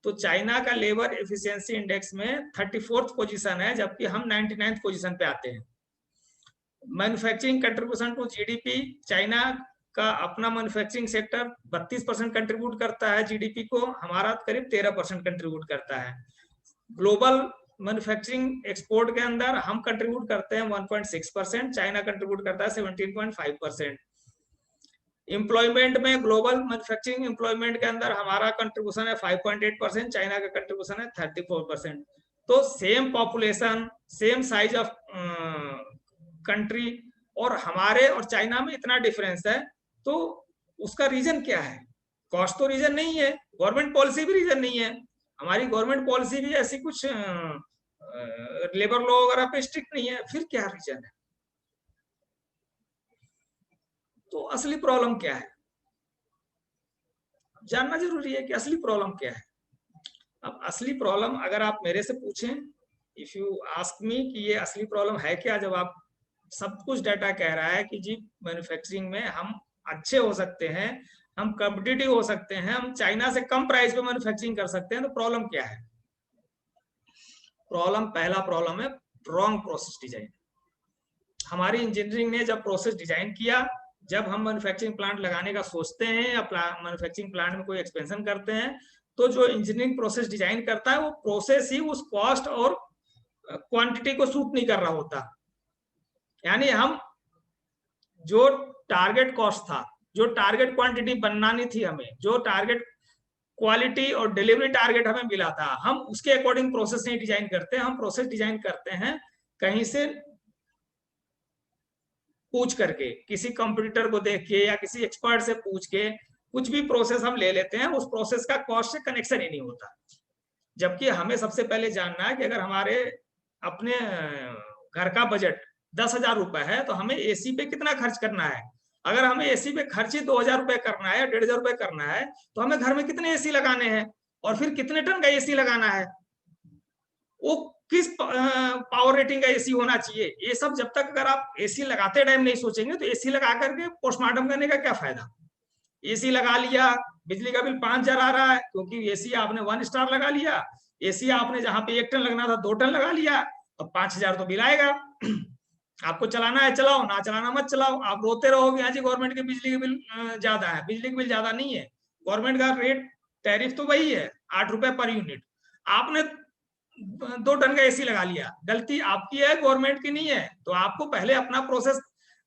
S1: तो चाइना का लेबर एफिशिएंसी इंडेक्स में 34th पोजीशन है, जबकि हम 99th पोजीशन पे आते हैं। Manufacturing contribution to GDP, China का अपना मैन्युफैक्चरिंग सेक्टर 32% कंट्रीब्यूट करता है जीडीपी को, हमारा करीब 13% कंट्रीब्यूट करता है। ग्लोबल मैन्युफैक्चरिंग एक्सपोर्ट के अंदर हम कंट्रीब्यूट करते हैं 1.6%, चाइना कंट्रीब्यूट करता है 17.5%। एम्प्लॉयमेंट में ग्लोबल मैन्युफैक्चरिंग एम्प्लॉयमेंट के अंदर हमारा कंट्रीब्यूशन है 5.8%, चाइना का कंट्रीब्यूशन है 34%। तो same population, same size of country, और हमारे और चाइना में इतना डिफरेंस है, तो उसका रीजन क्या है? कॉस्ट तो रीजन नहीं है, गवर्नमेंट पॉलिसी भी रीजन नहीं है। हमारी गवर्नमेंट पॉलिसी भी ऐसी कुछ लेबर लॉ वगैरह पे स्ट्रिक्ट नहीं है, फिर क्या रीजन है? तो असली प्रॉब्लम क्या है, जानना जरूरी है कि असली प्रॉब्लम क्या है। अब असली प्रॉब्लम अगर आप मेरे से पूछें, इफ यू आस्क मी कि ये असली प्रॉब्लम है क्या, जब आप सब कुछ डाटा कह रहा है कि जी मैन्युफैक्चरिंग में हम अच्छे हो सकते हैं, हम कॉम्पिटिटिव हो सकते हैं, हम चाइना से कम प्राइस पे मैन्युफैक्चरिंग कर सकते हैं, तो प्रॉब्लम क्या है? प्रॉब्लम, पहला प्रॉब्लम है रॉन्ग प्रोसेस डिजाइन। हमारी इंजीनियरिंग ने जब प्रोसेस डिजाइन किया, जब हम मैन्युफैक्चरिंग प्लांट लगाने का सोचते हैं या मैन्युफैक्चरिंग प्लांट में कोई एक्सपेंशन करते हैं, तो जो इंजीनियरिंग प्रोसेस डिजाइन करता है वो प्रोसेस ही उस कॉस्ट और क्वांटिटी को सूट नहीं कर रहा होता। यानी हम जो टारगेट कॉस्ट था, जो टारगेट क्वांटिटी बनानी थी हमें, जो टारगेट क्वालिटी और डिलीवरी टारगेट हमें मिला था, हम उसके अकॉर्डिंग प्रोसेस नहीं डिजाइन करते। हम प्रोसेस डिजाइन करते हैं कहीं से पूछ करके, किसी कंप्यूटर को देख के या किसी एक्सपर्ट से पूछ के कुछ भी प्रोसेस हम ले लेते हैं, उस प्रोसेस का कॉस्ट से कनेक्शन ही नहीं होता। जबकि हमें सबसे पहले जानना है कि अगर हमारे अपने घर का बजट 10,000 रुपए है, तो हमें एसी पे कितना खर्च करना है। अगर हमें एसी पे खर्च ही 2,000 रुपए करना है या 1,500 रुपए करना है, तो हमें घर में कितने एसी लगाने हैं और फिर कितने टन का एसी लगाना है, वो किस पावर रेटिंग का एसी होना चाहिए। ये सब जब तक अगर आप एसी लगाते टाइम नहीं सोचेंगे, तो एसी लगा करके पोस्टमार्टम करने का क्या फायदा। एसी लगा लिया, बिजली का बिल 5,000 आ रहा है, क्योंकि एसी आपने 1 स्टार लगा लिया। एसी आपने जहां पे 1 टन लगना था 2 टन लगा लिया, अब 5,000 तो बिल आएगा। आपको चलाना है चलाओ, ना चलाना मत चलाओ। आप रोते रहोगे हाँ जी गवर्नमेंट के बिजली के बिल ज्यादा है। बिजली के बिल ज्यादा नहीं है, गवर्नमेंट का रेट टैरिफ तो वही है 8 रुपए पर यूनिट। आपने 2 टन का एसी लगा लिया, गलती आपकी है, गवर्नमेंट की नहीं है। तो आपको पहले अपना प्रोसेस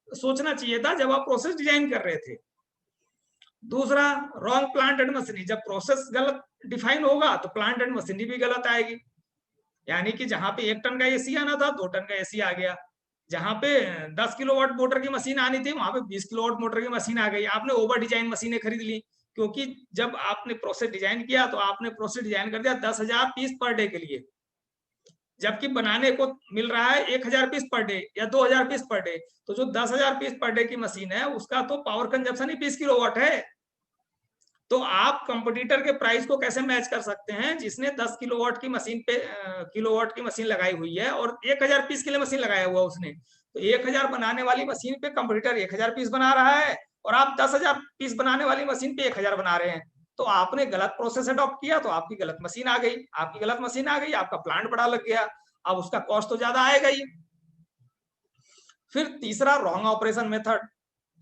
S1: सोचना चाहिए था जब आप प्रोसेस डिजाइन कर रहे थे। दूसरा, रॉन्ग प्लांट एंड मशीनरी। जब प्रोसेस गलत डिफाइन होगा तो प्लांट एंड मशीनरी भी गलत आएगी। यानी कि जहां पे 1 टन का एसी आना था 2 टन का एसी आ गया, जहां पे 10 किलोवाट मोटर की मशीन आनी थी वहां पे 20 किलोवाट मोटर की मशीन आ गई। आपने ओवर डिजाइन मशीनें खरीद ली, क्योंकि जब आपने प्रोसेस डिजाइन किया तो आपने प्रोसेस डिजाइन कर दिया 10,000 पीस पर डे के लिए, जबकि बनाने को मिल रहा है 1,000 पीस पर डे या 2,000 पीस पर डे। तो जो 10,000 पीस पर डे की मशीन है उसका तो पावर कंजप्शन ही 20 किलोवाट है। तो आप कंपटीटर के प्राइस को कैसे मैच कर सकते हैं जिसने 10 किलोवाट की मशीन पे किलोवाट की मशीन लगाई हुई है और 1,000 पीस के लिए मशीन लगाया हुआ उसने। तो 1,000 बनाने वाली मशीन पे कंपटीटर 1,000 पीस बना रहा है और आप 10,000 पीस बनाने वाली मशीन पे 1,000 बना रहे हैं। तो आपने गलत प्रोसेस अडॉप्ट किया, तो आपकी गलत मशीन आ गई। आपकी गलत मशीन आ गई, आपका प्लांट बड़ा लग गया, अब उसका कॉस्ट तो ज्यादा आएगा ही। फिर तीसरा, रॉन्ग ऑपरेशन मेथड,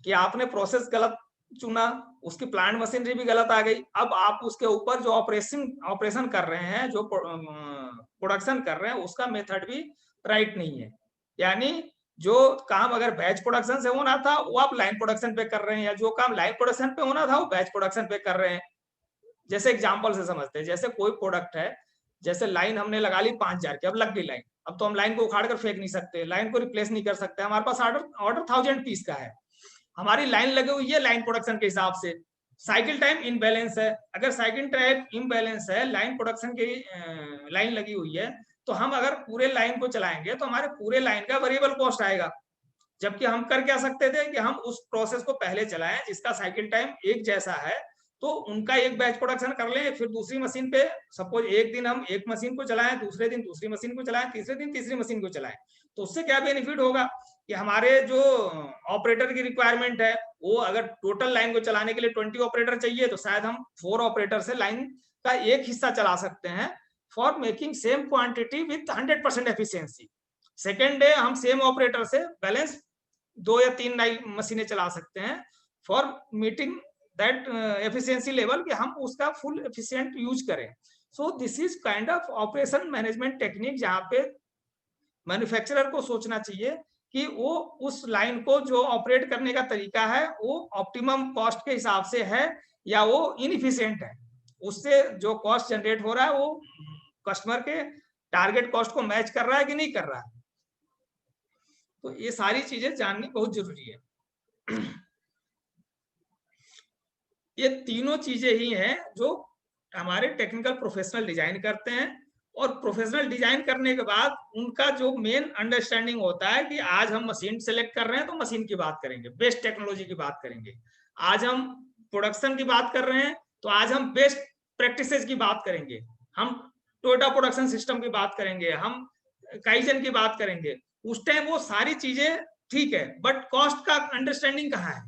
S1: कि आपने प्रोसेस गलत चुना, उसकी प्लांट मशीनरी भी गलत आ गई। अब आप उसके ऊपर जो ऑपरेशन कर रहे हैं, जो प्रोडक्शन कर रहे हैं, उसका मेथड भी राइट नहीं है। यानी जो काम अगर बैच प्रोडक्शन से होना था वो आप लाइन प्रोडक्शन पे कर रहे हैं, या जो काम लाइन प्रोडक्शन पे होना था वो बैच प्रोडक्शन पे कर रहे हैं। जैसे एग्जाम्पल से समझते हैं, जैसे कोई प्रोडक्ट है, जैसे लाइन हमने लगा ली 5,000 की, अब लग गई लाइन, अब तो हम लाइन को उखाड़ कर फेंक नहीं सकते, लाइन को रिप्लेस नहीं कर सकते। हमारे पास ऑर्डर 1,000 पीस का है, हमारी लाइन लगी हुई है लाइन प्रोडक्शन के हिसाब से। साइकिल टाइम इनबैलेंस है, अगर साइकिल टाइम इनबैलेंस है, लाइन प्रोडक्शन की लाइन लगी हुई है, तो हम अगर पूरे लाइन को चलाएंगे तो हमारे पूरे लाइन का वेरिएबल कॉस्ट आएगा। जबकि हम कर क्या सकते थे कि हम उस प्रोसेस को पहले चलाएं जिसका साइकिल टाइम एक जैसा है, तो उनका एक बैच प्रोडक्शन कर लें, फिर दूसरी मशीन पे सपोज एक दिन हम एक मशीन को चलाएं, दूसरे दिन दूसरी मशीन को चलाएं, तीसरे दिन तीसरी मशीन को चलाएं। तो उससे क्या बेनिफिट होगा कि हमारे जो ऑपरेटर की रिक्वायरमेंट है, वो अगर टोटल लाइन को चलाने के लिए 20 ऑपरेटर चाहिए, तो शायद हम 4 ऑपरेटर से लाइन का एक हिस्सा चला सकते हैं for making same quantity with 100% efficiency. Second day हम सेम ऑपरेटर से बैलेंस 2 या 3 नई मशीनें चला सकते हैं for meeting that efficiency level, कि हम उसका फुल एफिशिएंट यूज करें। So this is kind of operation management technique, जहां पे मैन्युफैक्चरर को सोचना चाहिए कि वो उस लाइन को जो ऑपरेट करने का तरीका है वो ऑप्टिमम कॉस्ट के हिसाब से है या वो इनएफिशिएंट है, उससे जो कॉस्ट जनरेट हो रहा है वो कस्टमर के टारगेट कॉस्ट को मैच कर रहा है कि नहीं कर रहा है। तो ये सारी चीजें जाननी बहुत जरूरी है। ये तीनों चीजें ही हैं जो हमारे टेक्निकल प्रोफेशनल डिजाइन करते हैं, और प्रोफेशनल डिजाइन करने के बाद उनका जो मेन अंडरस्टैंडिंग होता है कि आज हम मशीन सेलेक्ट कर रहे हैं तो मशीन की बात करेंगे, बेस्ट टेक्नोलॉजी की बात करेंगे। आज हम प्रोडक्शन की बात कर रहे हैं तो आज हम बेस्ट प्रैक्टिसेस की बात करेंगे, हम टोयोटा प्रोडक्शन सिस्टम की बात करेंगे, हम काइजन की बात करेंगे। उस टाइम वो सारी चीजें ठीक है, बट कॉस्ट का अंडरस्टैंडिंग कहाँ है,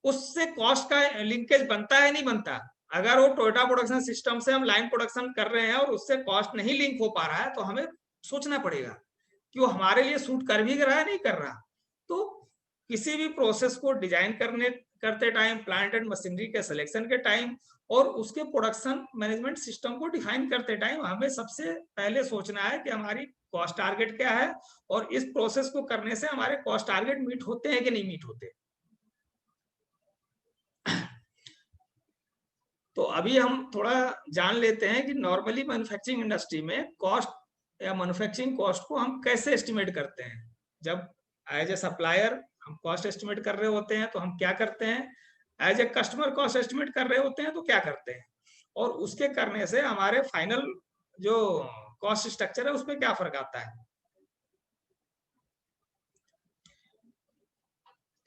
S1: उससे कॉस्ट का लिंकेज बनता है नहीं बनता। अगर वो टोयोटा प्रोडक्शन सिस्टम से हम लाइन प्रोडक्शन कर रहे हैं और उससे कॉस्ट नहीं लिंक हो पा रहा है, तो हमें सोचना पड़ेगा कि वो हमारे लिए सूट कर भी रहा है नहीं कर रहा। तो किसी भी प्रोसेस को डिजाइन करते टाइम, प्लांट एंड मशीनरी के सिलेक्शन के टाइम और उसके प्रोडक्शन मैनेजमेंट सिस्टम को डिफाइन करते टाइम हमें सबसे पहले सोचना है कि हमारी कॉस्ट टारगेट क्या है, और इस प्रोसेस को करने से हमारे कॉस्ट टारगेट मीट होते हैं कि नहीं मीट होते। तो अभी हम थोड़ा जान लेते हैं कि नॉर्मली मैन्युफैक्चरिंग इंडस्ट्री में कॉस्ट या मैन्युफैक्चरिंग कॉस्ट को हम कैसे एस्टिमेट करते हैं। जब एज ए सप्लायर हम कॉस्ट एस्टिमेट कर रहे होते हैं तो हम क्या करते हैं, as a customer cost estimate कर रहे होते हैं तो क्या करते हैं, और उसके करने से हमारे फाइनल जो कॉस्ट स्ट्रक्चर है उसमें क्या फर्क आता है।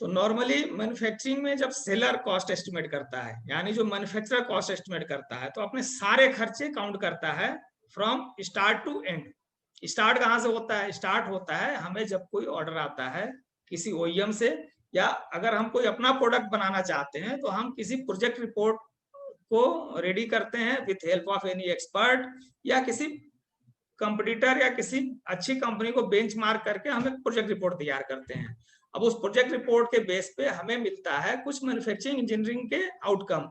S1: तो नॉर्मली मैन्युफैक्चरिंग में जब सेलर कॉस्ट एस्टिमेट करता है, यानी जो मैन्युफैक्चरर कॉस्ट एस्टिमेट करता है, तो अपने सारे खर्चे काउंट करता है from start to end. Start कहाँ से होता है, स्टार्ट होता है हमें जब कोई ऑर्डर आता है किसी ओईएम से, या अगर हम कोई अपना प्रोडक्ट बनाना चाहते हैं तो हम किसी प्रोजेक्ट रिपोर्ट को रेडी करते हैं with help of any expert, या किसी कंपटीटर या किसी अच्छी कंपनी को बेंचमार्क करके हम एक प्रोजेक्ट रिपोर्ट तैयार करते हैं। अब उस प्रोजेक्ट रिपोर्ट के बेस पे हमें मिलता है कुछ मैन्युफैक्चरिंग इंजीनियरिंग के आउटकम,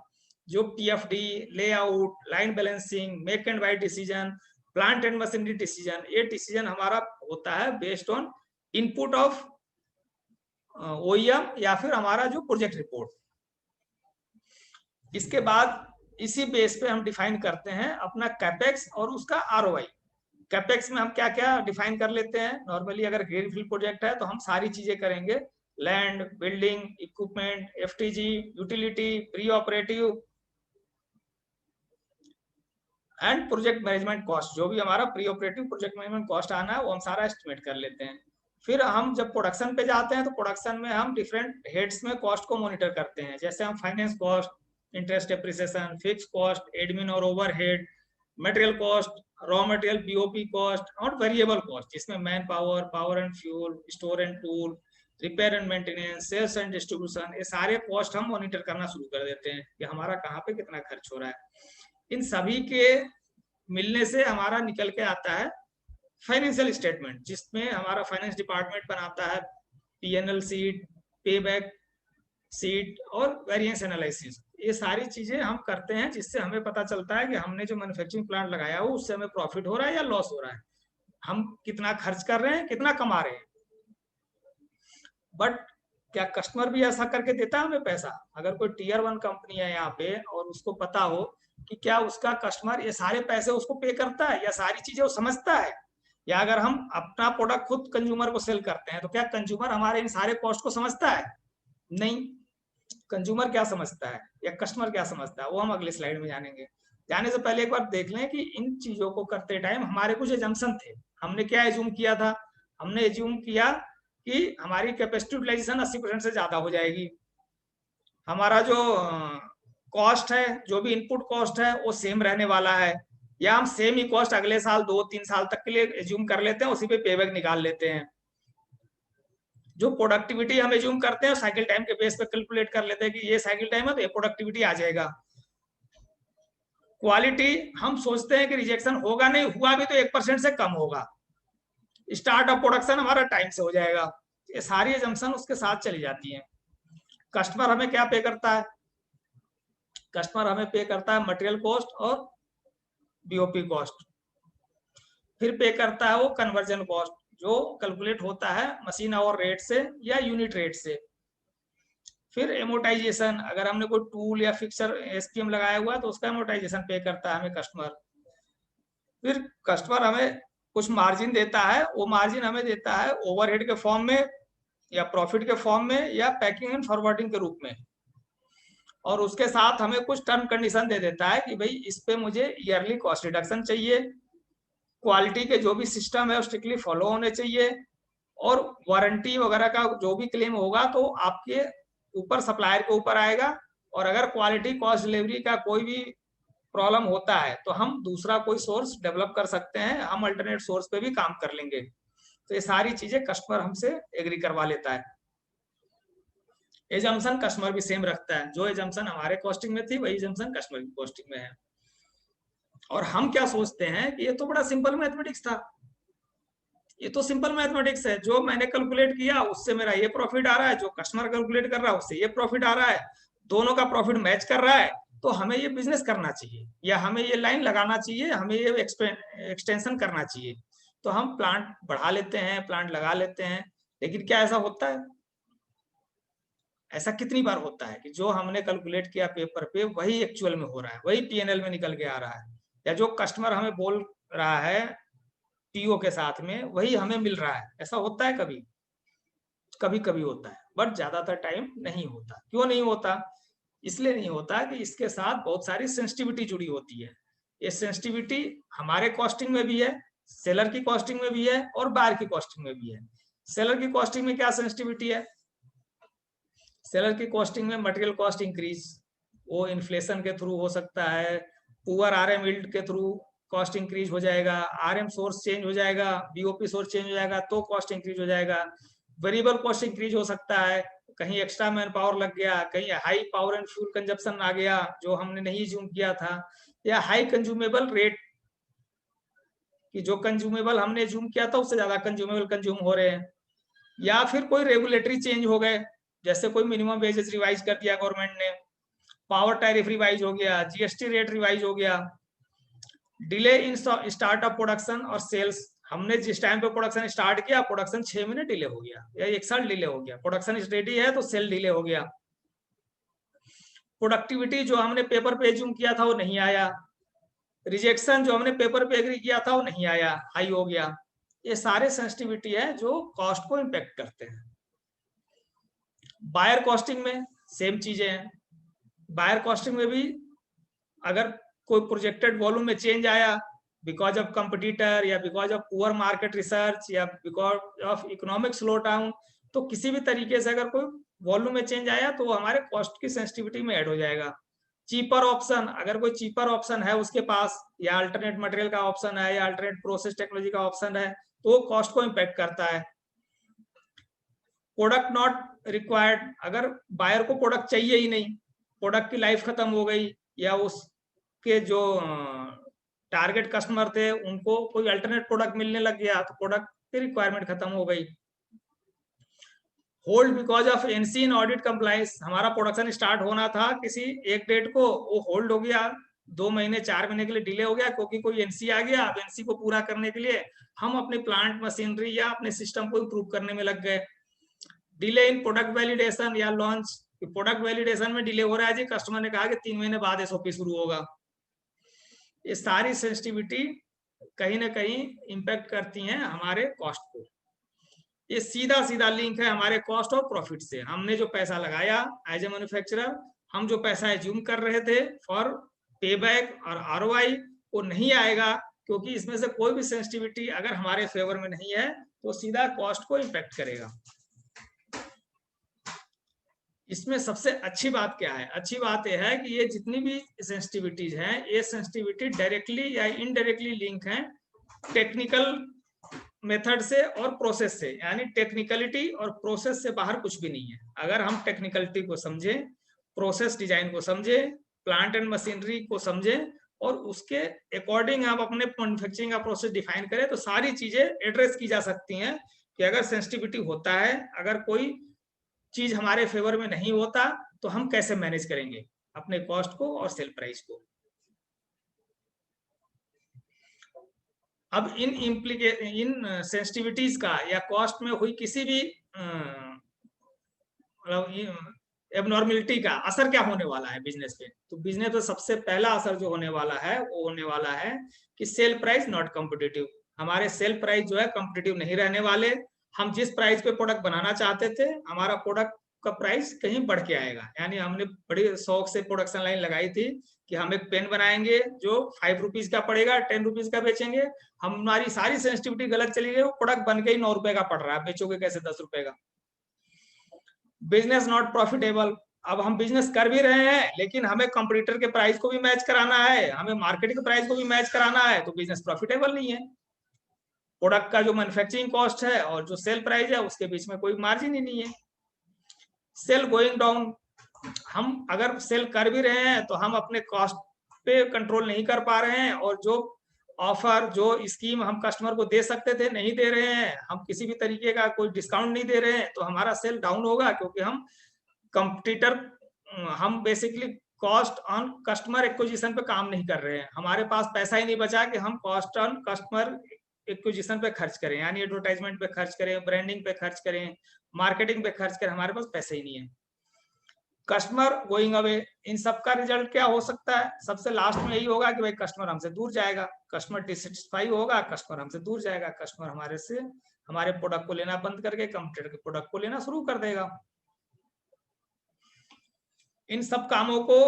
S1: जो PFD, layout, line balancing, make and buy decision, plant and machinery decision. ये डिसीजन हमारा होता है based on input of OEM या फिर हमारा जो प्रोजेक्ट रिपोर्ट। इसके बाद इसी बेस पे हम डिफाइन करते हैं अपना कैपेक्स और उसका आरओआई। कैपेक्स में हम क्या क्या डिफाइन कर लेते हैं, नॉर्मली अगर ग्रीनफील्ड प्रोजेक्ट है तो हम सारी चीजें करेंगे, land, building, equipment, FTG, utility, pre operative and project management cost. जो भी हमारा pre operative project management cost आना है वो हम सारा एस्टिमेट कर लेते हैं। फिर हम जब प्रोडक्शन पे जाते हैं तो प्रोडक्शन में हम डिफरेंट हेड्स में कॉस्ट को मॉनिटर करते हैं, जैसे हम finance cost, interest depreciation, fix cost, admin और overhead, material cost, raw material, POP cost और वेरिएबल कॉस्ट, जिसमें man power, power and fuel, store and tool, repair and maintenance, sales and distribution, ये सारे cost हम monitor करना शुरू कर देते हैं कि हमारा कहाँ पे कितना खर्च हो रहा है। इन सभी के मिलने से हमारा निकल के आता है फाइनेंशियल स्टेटमेंट, जिसमें हमारा फाइनेंस डिपार्टमेंट बनाता है पीएनएल सीट, पे बैक सीट और वेरिएंस एनालिसिस। ये सारी चीजें हम करते हैं जिससे हमें पता चलता है कि हमने जो मैन्युफैक्चरिंग प्लांट लगाया हो उससे हमें प्रॉफिट हो रहा है या लॉस हो रहा है, हम कितना खर्च कर रहे हैं, कितना कमा रहे हैं। बट क्या कस्टमर भी ऐसा करके देता है हमें पैसा? अगर कोई टीयर 1 कंपनी है यहाँ पे और उसको पता हो कि क्या उसका कस्टमर ये सारे पैसे उसको पे करता है या सारी चीजें वो समझता है, या अगर हम अपना प्रोडक्ट खुद कंज्यूमर को सेल करते हैं तो क्या कंज्यूमर हमारे इन सारे कॉस्ट को समझता है? नहीं। कंज्यूमर क्या समझता है या कस्टमर क्या समझता है वो हम अगले स्लाइड में जानेंगे। जाने से पहले एक बार देख लें कि इन चीजों को करते टाइम हमारे कुछ एजम्पशन थे। हमने क्या एज्यूम किया था? हमने एज्यूम किया कि हमारी कैपेसिटी यूटिलाइजेशन 80% से ज्यादा हो जाएगी, हमारा जो कॉस्ट है, जो भी इनपुट कॉस्ट है वो सेम रहने वाला है, या हम सेम ही कॉस्ट अगले साल 2-3 साल तक के लिए एज्यूम कर लेते हैं, उसी पे पेबैक निकाल लेते हैं। जो प्रोडक्टिविटी हम एज्यूम करते हैं साइकिल टाइम के बेस पे कैलकुलेट कर लेते हैं कि ये साइकिल टाइम है तो ये प्रोडक्टिविटी आ जाएगा। क्वालिटी हम सोचते हैं कि रिजेक्शन होगा नहीं, हुआ भी तो 1% से कम होगा। स्टार्ट ऑफ प्रोडक्शन हमारा टाइम से हो जाएगा, ये सारी एजम्पशन उसके साथ चली जाती हैं। कस्टमर हमें क्या पे करता है? कस्टमर हमें पे करता है मटेरियल कॉस्ट और बीओपी कॉस्ट। फिर पे करता है वो कन्वर्जन कॉस्ट, जो कैलकुलेट होता है मशीन आवर रेट से या यूनिट रेट से। फिर एमोटाइजेशन, अगर हमने कोई टूल या फिक्सर एसपीएम लगाया हुआ है तो उसका एमोटाइजेशन पे करता है हमें कस्टमर। फिर कस्टमर हमें कुछ मार्जिन देता है, वो मार्जिन हमें देता है ओवरहेड के फॉर्म में या प्रॉफिट के फॉर्म में या पैकिंग एंड फॉरवर्डिंग के रूप में। और उसके साथ हमें कुछ टर्म कंडीशन दे देता है कि भाई इस पे मुझे ईयरली कॉस्ट रिडक्शन चाहिए, क्वालिटी के जो भी सिस्टम है स्ट्रिक्टली फॉलो होने चाहिए, और वारंटी वगैरह का जो भी क्लेम होगा तो आपके ऊपर सप्लायर के ऊपर आएगा। और अगर क्वालिटी कॉस्ट डिलीवरी का कोई भी प्रॉब्लम होता है तो हम दूसरा कोई सोर्स डेवलप कर सकते हैं, हम अल्टरनेट सोर्स पे भी काम कर लेंगे। तो ये सारी चीजें कस्टमर हमसे एग्री करवा लेता है। एजम्पशन कस्टमर भी सेम रखता है, जो एजम्पशन हमारे कॉस्टिंग में थी वही एजम्पशन कस्टमर की कॉस्टिंग में है। और हम क्या सोचते हैं कि ये तो बड़ा सिंपल मैथमेटिक्स था, ये तो सिंपल मैथमेटिक्स है, जो मैंने कैलकुलेट किया उससे मेरा ये प्रॉफिट आ रहा है, जो कस्टमर कैलकुलेट कर रहा है उससे ये प्रॉफिट आ रहा है, दोनों का प्रॉफिट मैच कर रहा है, तो हमें ये बिजनेस करना चाहिए या हमें ये लाइन लगाना चाहिए, हमें ये एक्सटेंशन करना चाहिए। तो हम प्लांट बढ़ा लेते हैं, प्लांट लगा लेते हैं। लेकिन क्या ऐसा होता है? ऐसा कितनी बार होता है कि जो हमने कैलकुलेट किया पेपर पे वही एक्चुअल में हो रहा है, वही पीएनएल में निकल के आ रहा है, या जो कस्टमर हमें बोल रहा है टीओ के साथ में वही हमें मिल रहा है? ऐसा होता है कभी? कभी कभी होता है, बट ज्यादातर टाइम नहीं होता। क्यों नहीं होता? इसलिए नहीं होता कि इसके साथ बहुत सारी सेंसिटिविटी जुड़ी होती है। ये सेंसिटिविटी हमारे कॉस्टिंग में भी है, सेलर की कॉस्टिंग में भी है और बायर की कॉस्टिंग में भी है। सेलर की कॉस्टिंग में क्या सेंसिटिविटी है? सेलर की कॉस्टिंग में मटेरियल कॉस्ट इंक्रीज, वो इन्फ्लेशन के थ्रू हो सकता है, पुअर आरएम यील्ड के थ्रू कॉस्ट इंक्रीज हो जाएगा, आरएम सोर्स चेंज हो जाएगा, बीओपी सोर्स चेंज हो जाएगा तो कॉस्ट इंक्रीज हो जाएगा। वेरिएबल कॉस्ट इंक्रीज हो सकता है, कहीं एक्स्ट्रा मैन पावर लग गया, कहीं high power and fuel consumption आ गया जो हमने नहीं जूम किया था, या हाई कंज्यूमेबल रेट कि जो कंज्यूमेबल हमने जूम किया था उससे ज्यादा कंज्यूमेबल कंज्यूम हो रहे हैं, या फिर कोई रेगुलेटरी चेंज हो गए, जैसे कोई मिनिमम वेजेस रिवाइज कर दिया गवर्नमेंट ने, पावर टैरिफ रिवाइज हो गया, जीएसटी रेट रिवाइज हो गया, डिले इन स्टार्टअप प्रोडक्शन और सेल्स, हमने जिस टाइम पे प्रोडक्शन स्टार्ट किया प्रोडक्शन 6 महीने डिले हो गया या 1 साल डिले हो गया, प्रोडक्शन रेडी है तो सेल डिले हो गया, प्रोडक्टिविटी जो हमने पेपर पे जूम किया था वो नहीं आया, रिजेक्शन जो हमने पेपर पे एग्री किया था वो नहीं आया, हाई हो गया। ये सारे सेंसिटिविटी है जो कॉस्ट को इम्पेक्ट करते हैं। बायर कॉस्टिंग में सेम चीजें हैं। बायर कॉस्टिंग में भी अगर कोई प्रोजेक्टेड वॉल्यूम में चेंज आया बिकॉज ऑफ कंपटीटर या because of poor market research या because of economic slow down, तो किसी भी तरीके से अगर कोई वॉल्यूम में चेंज आया तो वो हमारे कॉस्ट की सेंसिटिविटी में ऐड हो जाएगा। चीपर ऑप्शन, अगर कोई चीपर ऑप्शन है उसके पास, या अल्टरनेट मटेरियल का ऑप्शन है, या अल्टरनेट प्रोसेस टेक्नोलॉजी का ऑप्शन है, तो वो कॉस्ट को इम्पेक्ट करता है। प्रोडक्ट नॉट रिक्वायर्ड, अगर बायर को प्रोडक्ट चाहिए ही नहीं, प्रोडक्ट की लाइफ खत्म हो गई, या उसके जो टारगेट कस्टमर थे उनको कोई अल्टरनेट प्रोडक्ट मिलने लग गया तो प्रोडक्ट की रिक्वायरमेंट खत्म हो गई। Hold because of NC in audit compliance, हमारा प्रोडक्शन स्टार्ट होना था किसी एक डेट को, वो होल्ड हो गया, 2 महीने 4 महीने के लिए डिले हो गया क्योंकि कोई एनसी आ गया। अब एनसी को पूरा करने के लिए हम अपने प्लांट मशीनरी या अपने सिस्टम को इम्प्रूव करने में लग गए। डिले इन प्रोडक्ट वैलिडेशन या लॉन्च, प्रोडक्ट वैलिडेशन में डिले हो रहा है जी, कस्टमर ने कहा कि 3 महीने बाद एसओपी शुरू होगा। ये सारी सेंसिटिविटी कहीं ना कहीं इम्पैक्ट करती हैं हमारे कॉस्ट को। ये सीधा सीधा लिंक है हमारे कॉस्ट और प्रॉफिट से। हमने जो पैसा लगाया एज ए मैन्युफैक्चरर, हम जो पैसा एज्यूम कर रहे थे फॉर पे बैक और आरओआई, वो नहीं आएगा, क्योंकि इसमें से कोई भी सेंसिटिविटी अगर हमारे फेवर में नहीं है तो सीधा कॉस्ट को इम्पैक्ट करेगा। इसमें सबसे अच्छी बात क्या है? अच्छी बात यह है कि ये जितनी भी सेंसिटिविटीज हैं, ये सेंसिटिविटी डायरेक्टली या इनडायरेक्टली लिंक हैं टेक्निकल मेथड से और प्रोसेस से, यानी टेक्निकलिटी और प्रोसेस से बाहर कुछ भी नहीं है। अगर हम टेक्निकलिटी को समझें, प्रोसेस डिजाइन को समझें, प्लांट एंड मशीनरी को समझें और उसके अकॉर्डिंग आप अपने मैन्युफैक्चरिंग का प्रोसेस डिफाइन करें तो सारी चीजें एड्रेस की जा सकती हैं कि अगर सेंसिटिविटी होता है, अगर कोई चीज हमारे फेवर में नहीं होता तो हम कैसे मैनेज करेंगे अपने कॉस्ट को और सेल प्राइस को। अब इन सेंसिटिविटीज का या कॉस्ट में हुई किसी भी एबनॉर्मलिटी का असर क्या होने वाला है बिजनेस पे, तो बिजनेस पे सबसे पहला असर जो होने वाला है वो होने वाला है कि सेल प्राइस नॉट कॉम्पिटिटिव। हमारे सेल प्राइस जो है कॉम्पिटिटिव नहीं रहने वाले। हम जिस प्राइस पे प्रोडक्ट बनाना चाहते थे, हमारा प्रोडक्ट का प्राइस कहीं बढ़ के आएगा। यानी हमने बड़ी शौक से प्रोडक्शन लाइन लगाई थी कि हम एक पेन बनाएंगे जो 5 रुपीज का पड़ेगा, 10 रुपीज का बेचेंगे। हमारी सारी सेंसिटिविटी गलत चली गई, वो प्रोडक्ट बन के ही 9 रुपए का पड़ रहा है, बेचोगे कैसे 10 रुपए का। Business not profitable. अब हम बिजनेस कर भी रहे हैं लेकिन हमें कंपटीटर के प्राइस को भी मैच कराना है, हमें मार्केट के प्राइस को भी मैच कराना है, तो बिजनेस प्रॉफिटेबल नहीं है। प्रोडक्ट का जो मैन्युफैक्चरिंग कॉस्ट है और जो सेल प्राइस है उसके बीच में कोई मार्जिन ही नहीं है। Sale going down. हम अगर सेल कर भी रहे हैं तो हम अपने कॉस्ट पे कंट्रोल नहीं कर पा रहे हैं, और जो ऑफर जो स्कीम हम कस्टमर को दे सकते थे नहीं दे रहे हैं, हम किसी भी तरीके का कोई डिस्काउंट नहीं दे रहे हैं, तो हमारा सेल डाउन होगा। क्योंकि हम basically cost on customer acquisition पे काम नहीं कर रहे हैं। हमारे पास पैसा ही नहीं बचा कि हम कॉस्ट ऑन कस्टमर एक्विजिशन पे खर्च करें, यानी एडवर्टाइजमेंट पे खर्च करें, ब्रांडिंग पे खर्च करें, मार्केटिंग पे खर्च करें। हमारे पास पैसे ही नहीं है। Customer going away. इन सब का रिजल्ट क्या हो सकता है? सबसे लास्ट में यही होगा कि भाई कस्टमर हमसे दूर जाएगा, कस्टमर डिससेटिस्फाई होगा, कस्टमर हमसे दूर जाएगा, कस्टमर हमारे प्रोडक्ट को लेना बंद करके कंपटीटर के प्रोडक्ट को लेना शुरू कर देगा। इन सब कामों को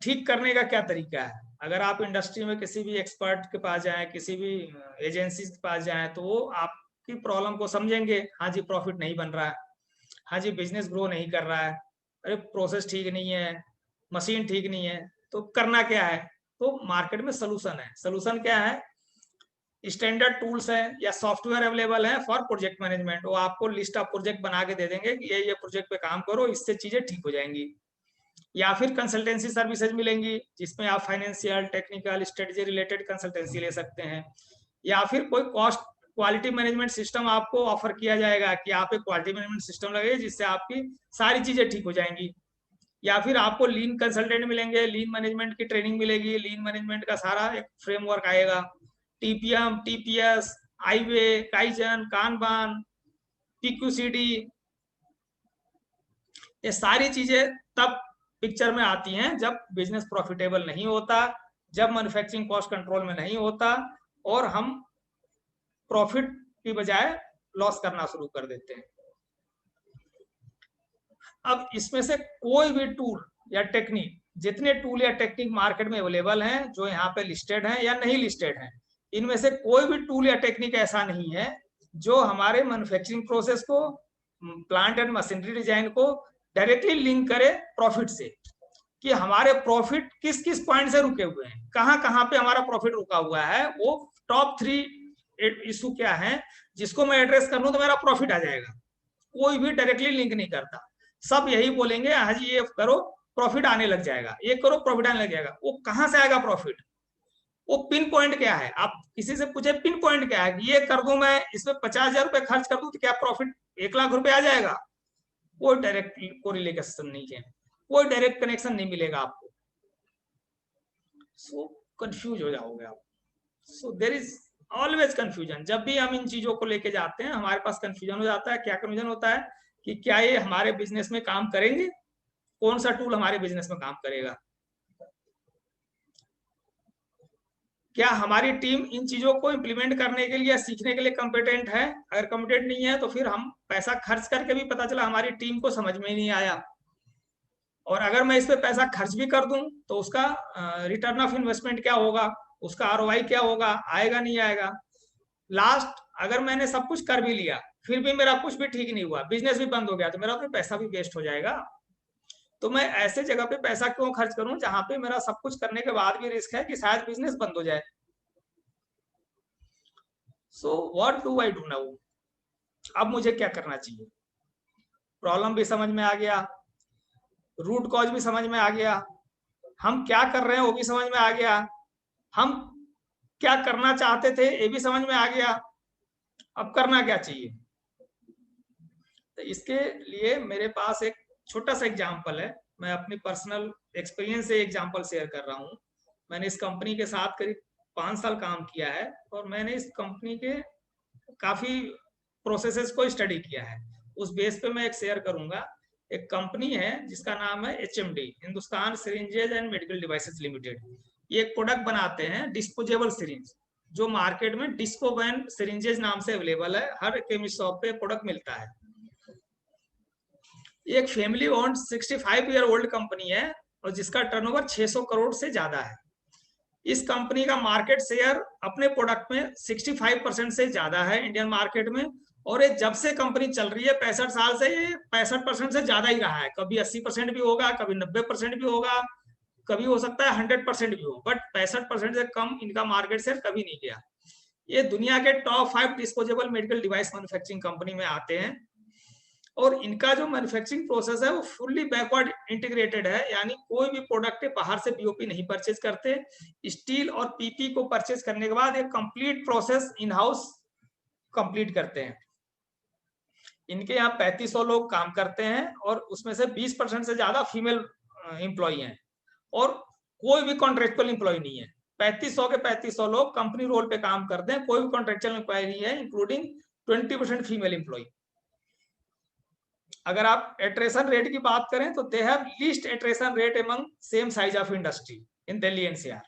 S1: ठीक करने का क्या तरीका है? अगर आप इंडस्ट्री में किसी भी एक्सपर्ट के पास जाएं, किसी भी एजेंसी के पास जाएं, तो वो आपकी प्रॉब्लम को समझेंगे। हाँ जी, प्रॉफिट नहीं बन रहा है, हाँ जी बिजनेस ग्रो नहीं कर रहा है, अरे प्रोसेस ठीक नहीं है, मशीन ठीक नहीं है, तो करना क्या है? तो मार्केट में सोल्यूशन है। सोल्यूशन क्या है? स्टैंडर्ड टूल्स है या सॉफ्टवेयर अवेलेबल है फॉर प्रोजेक्ट मैनेजमेंट। वो आपको लिस्ट ऑफ प्रोजेक्ट बना के दे देंगे कि ये प्रोजेक्ट पे काम करो, इससे चीजें ठीक हो जाएंगी। या फिर कंसल्टेंसी सर्विसेज मिलेंगी जिसमें आप financial, technical, strategy related consultancy ले सकते हैं। या फिर कोई कॉस्ट क्वालिटी मैनेजमेंट सिस्टम आपको ऑफर किया जाएगा कि आप एक क्वालिटी मैनेजमेंट सिस्टम लगे जिससे आपकी सारी चीजें ठीक हो जाएंगी। या फिर आपको लीन कंसल्टेंट मिलेंगे, लीन मैनेजमेंट की ट्रेनिंग मिलेगी, लीन मैनेजमेंट का सारा एक फ्रेमवर्क आएगा, टीपीएम, टीपीएस, आईवे, काइजन, कानबान, पीक्यूसीडी, ये सारी चीजें तब पिक्चर में आती हैं जब बिजनेस प्रॉफिटेबल नहीं होता, जब मैन्युफैक्चरिंग कॉस्ट कंट्रोल में नहीं होता, और हम प्रॉफिट की बजाय लॉस करना शुरू कर देते हैं। अब इसमें से कोई भी टूल या टेक्निक, जितने टूल या टेक्निक मार्केट में अवेलेबल हैं, जो यहाँ पे लिस्टेड हैं या नहीं लिस्टेड हैं, इनमें से कोई भी टूल या टेक्निक ऐसा नहीं है जो हमारे मैन्युफैक्चरिंग प्रोसेस को, प्लांट एंड मशीनरी डिजाइन को डायरेक्टली लिंक करे प्रॉफिट से, कि हमारे प्रॉफिट किस किस पॉइंट से रुके हुए हैं, कहां कहां पे हमारा प्रॉफिट रुका हुआ है, वो टॉप 3 इशू क्या है जिसको मैं एड्रेस कर लूं तो मेरा प्रॉफिट आ जाएगा। कोई भी डायरेक्टली लिंक नहीं करता, सब यही बोलेंगे हाँ जी ये करो प्रॉफिट आने लग जाएगा, ये करो प्रॉफिट आने लग जाएगा। वो कहां से आएगा प्रॉफिट? वो पिन पॉइंट क्या है? आप किसी से पूछे पिन पॉइंट क्या है, ये कर दूं मैं, इसमें 50,000 रुपए खर्च कर दूं तो क्या प्रॉफिट 1 लाख रुपए आ जाएगा? कोई डायरेक्ट कोरिलेशन नहीं है, कोई डायरेक्ट कनेक्शन नहीं मिलेगा आपको। सो कंफ्यूज हो जाओगे आप। So there is always confusion. जब भी हम इन चीजों को लेके जाते हैं हमारे पास कंफ्यूजन हो जाता है। क्या कंफ्यूजन होता है? कि क्या ये हमारे बिजनेस में काम करेंगे, कौन सा टूल हमारे बिजनेस में काम करेगा, क्या हमारी टीम इन चीजों को इम्प्लीमेंट करने के लिए या सीखने के लिए कॉम्पिटेंट है। अगर कॉम्पिटेंट नहीं है तो फिर हम पैसा खर्च करके भी पता चला हमारी टीम को समझ में नहीं आया, और अगर मैं इस पे पैसा खर्च भी कर दूं तो उसका रिटर्न ऑफ इन्वेस्टमेंट क्या होगा, उसका आरओआई क्या होगा, आएगा नहीं आएगा। लास्ट अगर मैंने सब कुछ कर भी लिया फिर भी मेरा कुछ भी ठीक नहीं हुआ, बिजनेस भी बंद हो गया, तो मेरा तो पैसा भी वेस्ट हो जाएगा। तो मैं ऐसे जगह पे पैसा क्यों खर्च करूं जहां पे मेरा सब कुछ करने के बाद भी रिस्क है कि शायद बिजनेस बंद हो जाए। So what do I do now? अब मुझे क्या करना चाहिए? प्रॉब्लम भी समझ में आ गया, रूट कॉज भी समझ में आ गया, हम क्या कर रहे हैं वो भी समझ में आ गया, हम क्या करना चाहते थे ये भी समझ में आ गया। अब करना क्या चाहिए? तो इसके लिए मेरे पास एक छोटा सा एग्जाम्पल है, मैं अपनी पर्सनल एक्सपीरियंस से एग्जाम्पल शेयर कर रहा हूँ। मैंने इस कंपनी के साथ करीब 5 साल काम किया है और मैंने इस कंपनी के काफी प्रोसेसेस को स्टडी किया है। उस बेस पे मैं एक शेयर करूंगा। एक कंपनी है जिसका नाम है HMD, Hindustan syringes and medical devices limited. ये एक प्रोडक्ट बनाते हैं डिस्पोजेबल सिरिंज, जो मार्केट में डिस्पोवैन सिरिंजेज नाम से अवेलेबल है, हर केमिस्ट शॉप पे प्रोडक्ट मिलता है। ये एक family owned 65 year old company है और जिसका टर्नओवर 600 करोड़ से ज्यादा है। इस कंपनी का मार्केट शेयर अपने प्रोडक्ट में 65% से ज्यादा है इंडियन मार्केट में, और ये जब से कंपनी चल रही है 65 साल से, ये 65% से ज्यादा ही रहा है। कभी 80% भी होगा, कभी 90% भी होगा, कभी हो सकता है 100% भी हो, बट 65% से कम इनका मार्केट शेयर कभी नहीं गया। ये दुनिया के top 5 disposable medical device manufacturing company में आते हैं और इनका जो मैन्युफैक्चरिंग प्रोसेस है वो फुल्ली बैकवर्ड इंटीग्रेटेड है, यानी कोई भी प्रोडक्ट बाहर से बीओपी नहीं परचेज करते। स्टील और पीपी को परचेज करने के बाद एक complete process in house complete करते हैं। इनके यहाँ 3500 लोग काम करते हैं और उसमें से 20% से ज्यादा फीमेल एम्प्लॉई हैं और कोई भी कॉन्ट्रेक्चुअल एम्प्लॉय नहीं है। 3500 के 3500 लोग कंपनी रोल पे काम करते हैं, कोई भी कॉन्ट्रेक्चुअल एम्प्लॉय नहीं है, इंक्लूडिंग 20% फीमेल एम्प्लॉय। अगर आप एट्रेशन रेट की बात करें तो they have least attrition rate among same size of industry in Delhi NCR.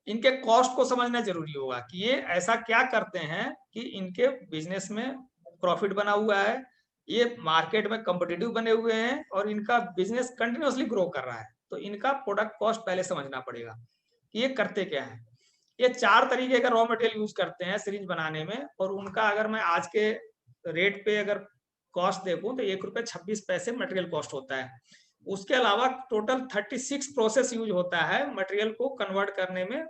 S1: इनके कॉस्ट को समझना जरूरी होगा कि ये ऐसा क्या करते हैं कि इनके बिजनेस में प्रॉफिट बना हुआ है, ये मार्केट में कॉम्पिटिटिव बने हुए हैं और इनका बिजनेस कंटिन्यूअसली ग्रो कर रहा है। तो इनका प्रोडक्ट कॉस्ट पहले समझना पड़ेगा कि ये करते क्या है। ये 4 तरीके का रॉ मटेरियल यूज करते हैं सिरिंज बनाने में, और उनका अगर मैं आज के रेट पे अगर कॉस्ट देखूं तो ₹1.26 मटेरियल कॉस्ट होता है। उसके अलावा टोटल 36 प्रोसेस यूज होता है मटेरियल को कन्वर्ट करने में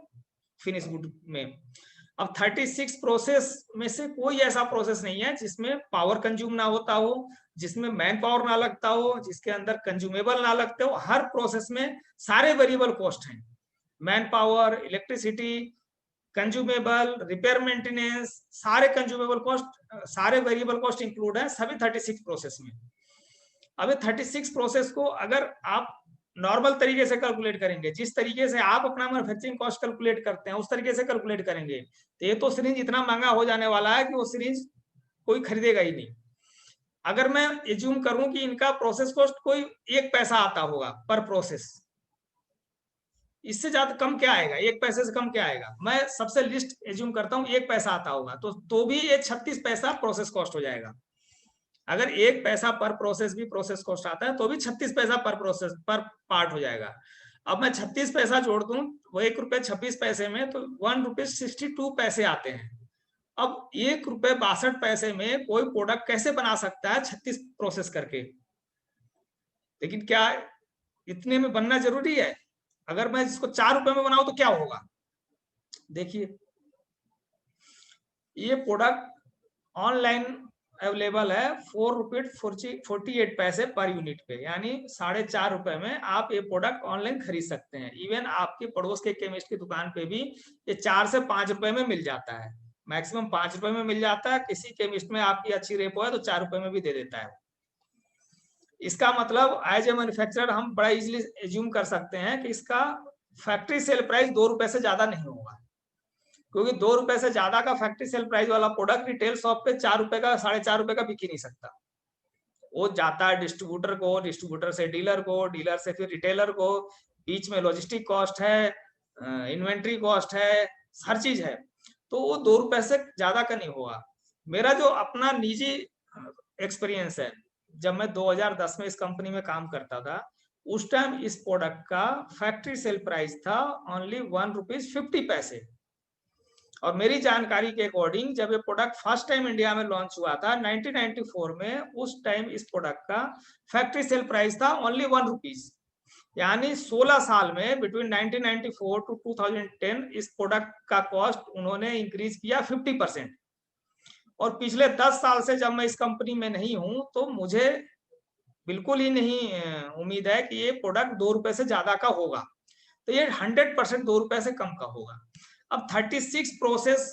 S1: फिनिश गुड में। अब 36 प्रोसेस में से कोई ऐसा प्रोसेस नहीं है जिसमें पावर कंज्यूम ना होता हो, जिसमें मैन पावर ना लगता हो, जिसके अंदर कंज्यूमेबल ना लगते हो। हर प्रोसेस में सारे वेरिएबल कॉस्ट हैं, man power, electricity, consumable, repair maintenance, सारे कंज्यूमेबल कॉस्ट, सारे वेरिएबल कॉस्ट इंक्लूड है सभी 36 प्रोसेस में। अब 36 प्रोसेस को अगर आप नॉर्मल तरीके से कैलकुलेट करेंगे, जिस तरीके से आप अपना मैन्युफैक्चरिंग कॉस्ट कैलकुलेट करते हैं उस तरीके से कैलकुलेट करेंगे, तो ये तो सिरिंज इतना महंगा हो जाने वाला है कि वो सिरिंज कोई खरीदेगा ही नहीं। अगर मैं एज्यूम करूं कि इनका प्रोसेस कॉस्ट कोई 1 पैसा आता होगा पर प्रोसेस, इससे ज्यादा कम क्या आएगा, 1 पैसे से कम क्या आएगा, मैं सबसे लिस्ट एज्यूम करता हूँ 1 पैसा आता होगा, तो भी ये 36 पैसा प्रोसेस कॉस्ट हो जाएगा। अगर 1 पैसा पर प्रोसेस भी प्रोसेस कॉस्ट आता है तो भी 36 पैसा पर प्रोसेस पर पार्ट हो जाएगा। अब मैं 36 पैसा जोड़ दूं वो ₹1.26 में, तो ₹1.62 आते हैं। अब ₹1.62 में कोई प्रोडक्ट कैसे बना सकता है 36 प्रोसेस करके? लेकिन क्या इतने में बनना जरूरी है? अगर मैं इसको ₹4 में बनाऊं तो क्या होगा? देखिए, ये प्रोडक्ट ऑनलाइन अवेलेबल है ₹4.48 पर यूनिट पे, यानी ₹4.5 में आप ये प्रोडक्ट ऑनलाइन खरीद सकते हैं। इवन आपके पड़ोस के केमिस्ट की दुकान पे भी ये ₹4 से ₹5 में मिल जाता है, मैक्सिमम ₹5 में मिल जाता है। किसी केमिस्ट में आपकी अच्छी रेपो है तो ₹4 में भी दे देता है। इसका मतलब एज ए मैन्युफैक्चरर हम बड़ा इजीली एज्यूम कर सकते हैं कि इसका फैक्ट्री सेल प्राइस ₹2 से ज्यादा नहीं होगा, क्योंकि ₹2 से ज्यादा का फैक्ट्री सेल प्राइस वाला प्रोडक्ट रिटेल शॉप पे ₹4 का, ₹4.5 का बिक ही नहीं सकता। वो जाता है डिस्ट्रीब्यूटर को, डिस्ट्रीब्यूटर से डीलर को, डीलर से फिर रिटेलर को, बीच में लॉजिस्टिक कॉस्ट है, इन्वेंट्री कॉस्ट है, हर चीज है, तो वो ₹2 से ज्यादा का नहीं होगा। मेरा जो अपना निजी एक्सपीरियंस है, जब मैं 2010 में इस कंपनी में काम करता था, उस टाइम इस प्रोडक्ट का फैक्ट्री सेल प्राइस था ओनली ₹1.50। और मेरी जानकारी के अकॉर्डिंग जब ये प्रोडक्ट फर्स्ट टाइम इंडिया में लॉन्च हुआ था 1994 में, उस टाइम इस प्रोडक्ट का फैक्ट्री सेल प्राइस था ओनली ₹1। यानी 16 साल में बिटवीन 1994 टू 2010 इस प्रोडक्ट का कॉस्ट उन्होंने इंक्रीज किया 50%। और पिछले 10 साल से जब मैं इस कंपनी में नहीं हूं तो मुझे बिल्कुल ही नहीं उम्मीद है कि ये प्रोडक्ट ₹2 से ज्यादा का होगा। तो ये 100% ₹2 से कम का होगा। अब 36 प्रोसेस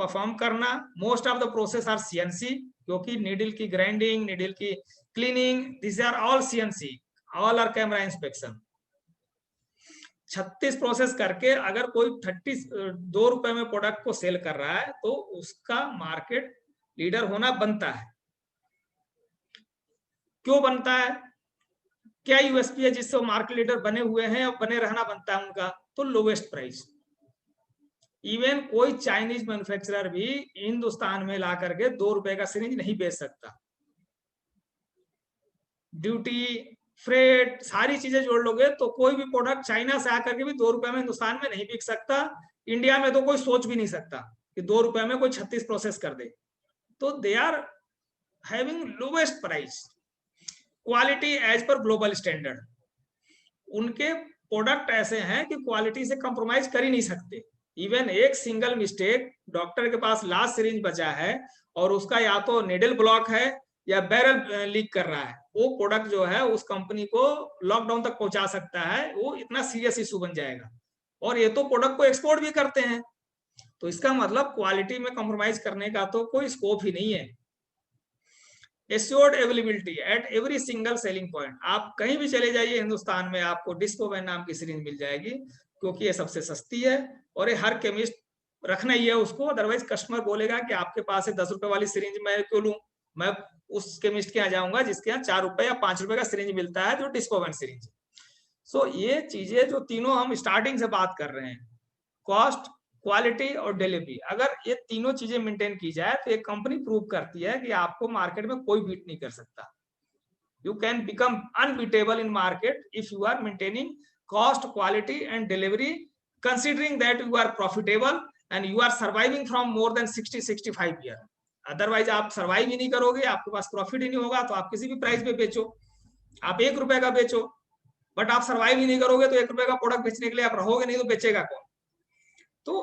S1: परफॉर्म करना। Most of the process are CNC, क्योंकि नीडल की ग्राइंडिंग, नीडल की cleaning, this are all CNC, all are camera inspection. 36 process करके अगर कोई 2 रुपए में प्रोडक्ट को सेल कर रहा है तो उसका मार्केट लीडर होना बनता है। क्यों बनता है? क्या यूएसपी है जिससे वो मार्केट लीडर बने हुए हैं और बने रहना बनता है उनका? तो लोवेस्ट प्राइस। इवन कोई चाइनीज मैन्युफैक्चरर भी हिंदुस्तान में ला करके 2 रुपए का सिरिंज नहीं बेच सकता। ड्यूटी, फ्रेट, सारी चीजें जोड़ लोगे तो कोई भी प्रोडक्ट चाइना से आकर के भी 2 रुपए में हिंदुस्तान में नहीं बिक सकता। इंडिया में तो कोई सोच भी नहीं सकता कि 2 रुपए में कोई 36 प्रोसेस कर दे। तो they are having lowest price, quality as per global standard. उनके प्रोडक्ट ऐसे हैं कि क्वालिटी से कंप्रोमाइज कर ही नहीं सकते। इवन एक सिंगल मिस्टेक, डॉक्टर के पास लास्ट सिरिंज बचा है और उसका या तो नेडल ब्लॉक है या बैरल लीक कर रहा है, वो प्रोडक्ट जो है उस कंपनी को लॉकडाउन तक पहुंचा सकता है। वो इतना सीरियस इशू बन जाएगा। और ये तो प्रोडक्ट को एक्सपोर्ट भी करते हैं, तो इसका मतलब क्वालिटी में कॉम्प्रोमाइज करने का तो कोई स्कोप ही नहीं है। Assured availability at every single selling point. आप कहीं भी चले जाइए हिंदुस्तान में, आपको डिस्कोवैन नाम की सिरिंज मिल जाएगी, क्योंकि ये सबसे सस्ती है और ये हर केमिस्ट रखना ही है उसको। अदरवाइज कस्टमर बोलेगा कि आपके पास है 10 रुपए वाली सिरिंज मैं क्यों लूं, मैं उस केमिस्ट के यहाँ जाऊंगा जिसके यहाँ 4 रुपए या 5 रुपए का सिरिंज मिलता है, जो डिस्कोवैन सिरिंज। सो ये चीजें जो तीनों हम स्टार्टिंग से बात कर रहे हैं, कॉस्ट, क्वालिटी और डिलीवरी, अगर ये तीनों चीजें मेंटेन की जाए तो एक कंपनी प्रूव करती है कि आपको मार्केट में कोई बीट नहीं कर सकता। You can become unbeatable in market if you are maintaining cost, quality and delivery, considering that you are profitable and you are surviving from more than 60-65 year. Otherwise आप सर्वाइव ही नहीं करोगे, आपके पास प्रॉफिट ही नहीं होगा, तो आप किसी भी प्राइस पे बेचो, आप 1 रुपए का बेचो, बट आप सर्वाइव ही नहीं करोगे तो 1 रुपए का प्रोडक्ट बेचने के लिए आप रहोगे नहीं, तो बेचेगा कौन? तो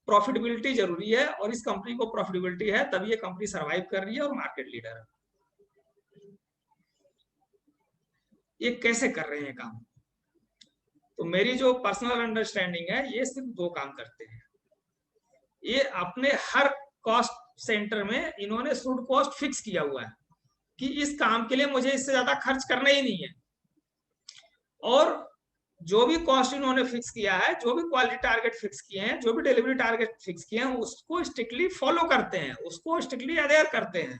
S1: प्रॉफिटेबिलिटी जरूरी है, और इस कंपनी को प्रॉफिटेबिलिटी है, तभी ये कंपनी सरवाइव कर रही है और मार्केट लीडर है। ये कैसे कर रहे हैं काम? तो मेरी जो पर्सनल अंडरस्टैंडिंग है, ये सिर्फ 2 काम करते हैं। ये अपने हर कॉस्ट सेंटर में इन्होंने शुड कॉस्ट फिक्स किया हुआ है कि इस काम के लिए मुझे इससे ज्यादा खर्च करना ही नहीं है। और जो भी कॉस्ट इन्होंने फिक्स किया है, जो भी क्वालिटी टारगेट फिक्स किए हैं, जो भी डिलीवरी टारगेट फिक्स किए हैं, उसको स्ट्रिक्टली फॉलो करते हैं, उसको स्ट्रिक्टली अडेयर करते हैं।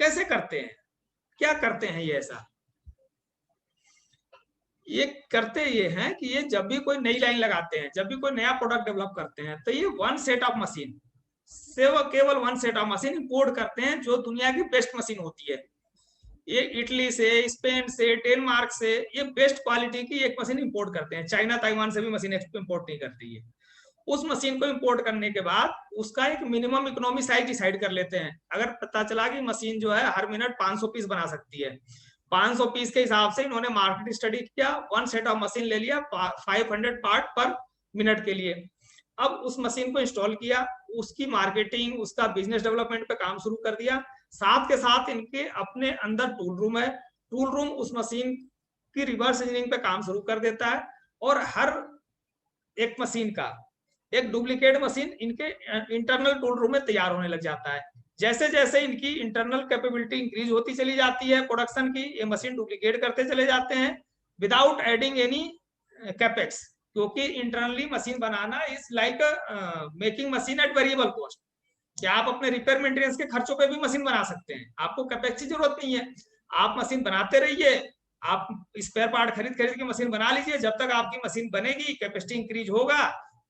S1: कैसे करते हैं, क्या करते हैं ये ऐसा? ये करते ये हैं कि ये जब भी कोई नई लाइन लगाते हैं, जब भी कोई नया प्रोडक्ट डेवलप करते हैं, तो ये 1 सेट ऑफ मशीन से, वो केवल 1 सेट ऑफ मशीन इंपोर्ट करते हैं, जो दुनिया की बेस्ट मशीन होती है। ये इटली से, स्पेन से, डेनमार्क से ये बेस्ट क्वालिटी की एक मशीन इंपोर्ट करते हैं। चाइना, ताइवान से भी मशीन इंपोर्ट नहीं करती है। उस मशीन को इंपोर्ट करने के बाद उसका एक मिनिमम इकोनॉमी साइज डिसाइड कर लेते हैं। अगर पता चला कि मशीन जो है हर मिनट 500 पीस बना सकती है, 500 पीस के हिसाब से इन्होंने मार्केट स्टडी किया, 1 सेट ऑफ मशीन ले लिया 500 पार्ट पर मिनट के लिए। अब उस मशीन को इंस्टॉल किया, उसकी मार्केटिंग, उसका बिजनेस डेवलपमेंट पे काम शुरू कर दिया। साथ के साथ इनके अपने अंदर टूल रूम है, टूल रूम उस मशीन की रिवर्स इंजीनियरिंग पे काम शुरू कर देता है, और हर एक मशीन का एक डुप्लीकेट मशीन इनके इंटरनल टूल रूम में तैयार होने लग जाता है। जैसे जैसे इनकी इंटरनल कैपेबिलिटी इंक्रीज होती चली जाती है प्रोडक्शन की, ये मशीन डुप्लीकेट करते चले जाते हैं विदाउट एडिंग एनी कैपेक्स, क्योंकि internally machine banana is like making machine eight variable cost. क्या आप अपने रिपेयर मेंटेनेंस के खर्चों पे भी मशीन बना सकते हैं, आपको कैपेक्स की जरूरत नहीं है। आप मशीन बनाते रहिए, आप स्पेयर पार्ट खरीद खरीद के मशीन बना लीजिए, जब तक आपकी मशीन बनेगी, कैपेसिटी इंक्रीज होगा,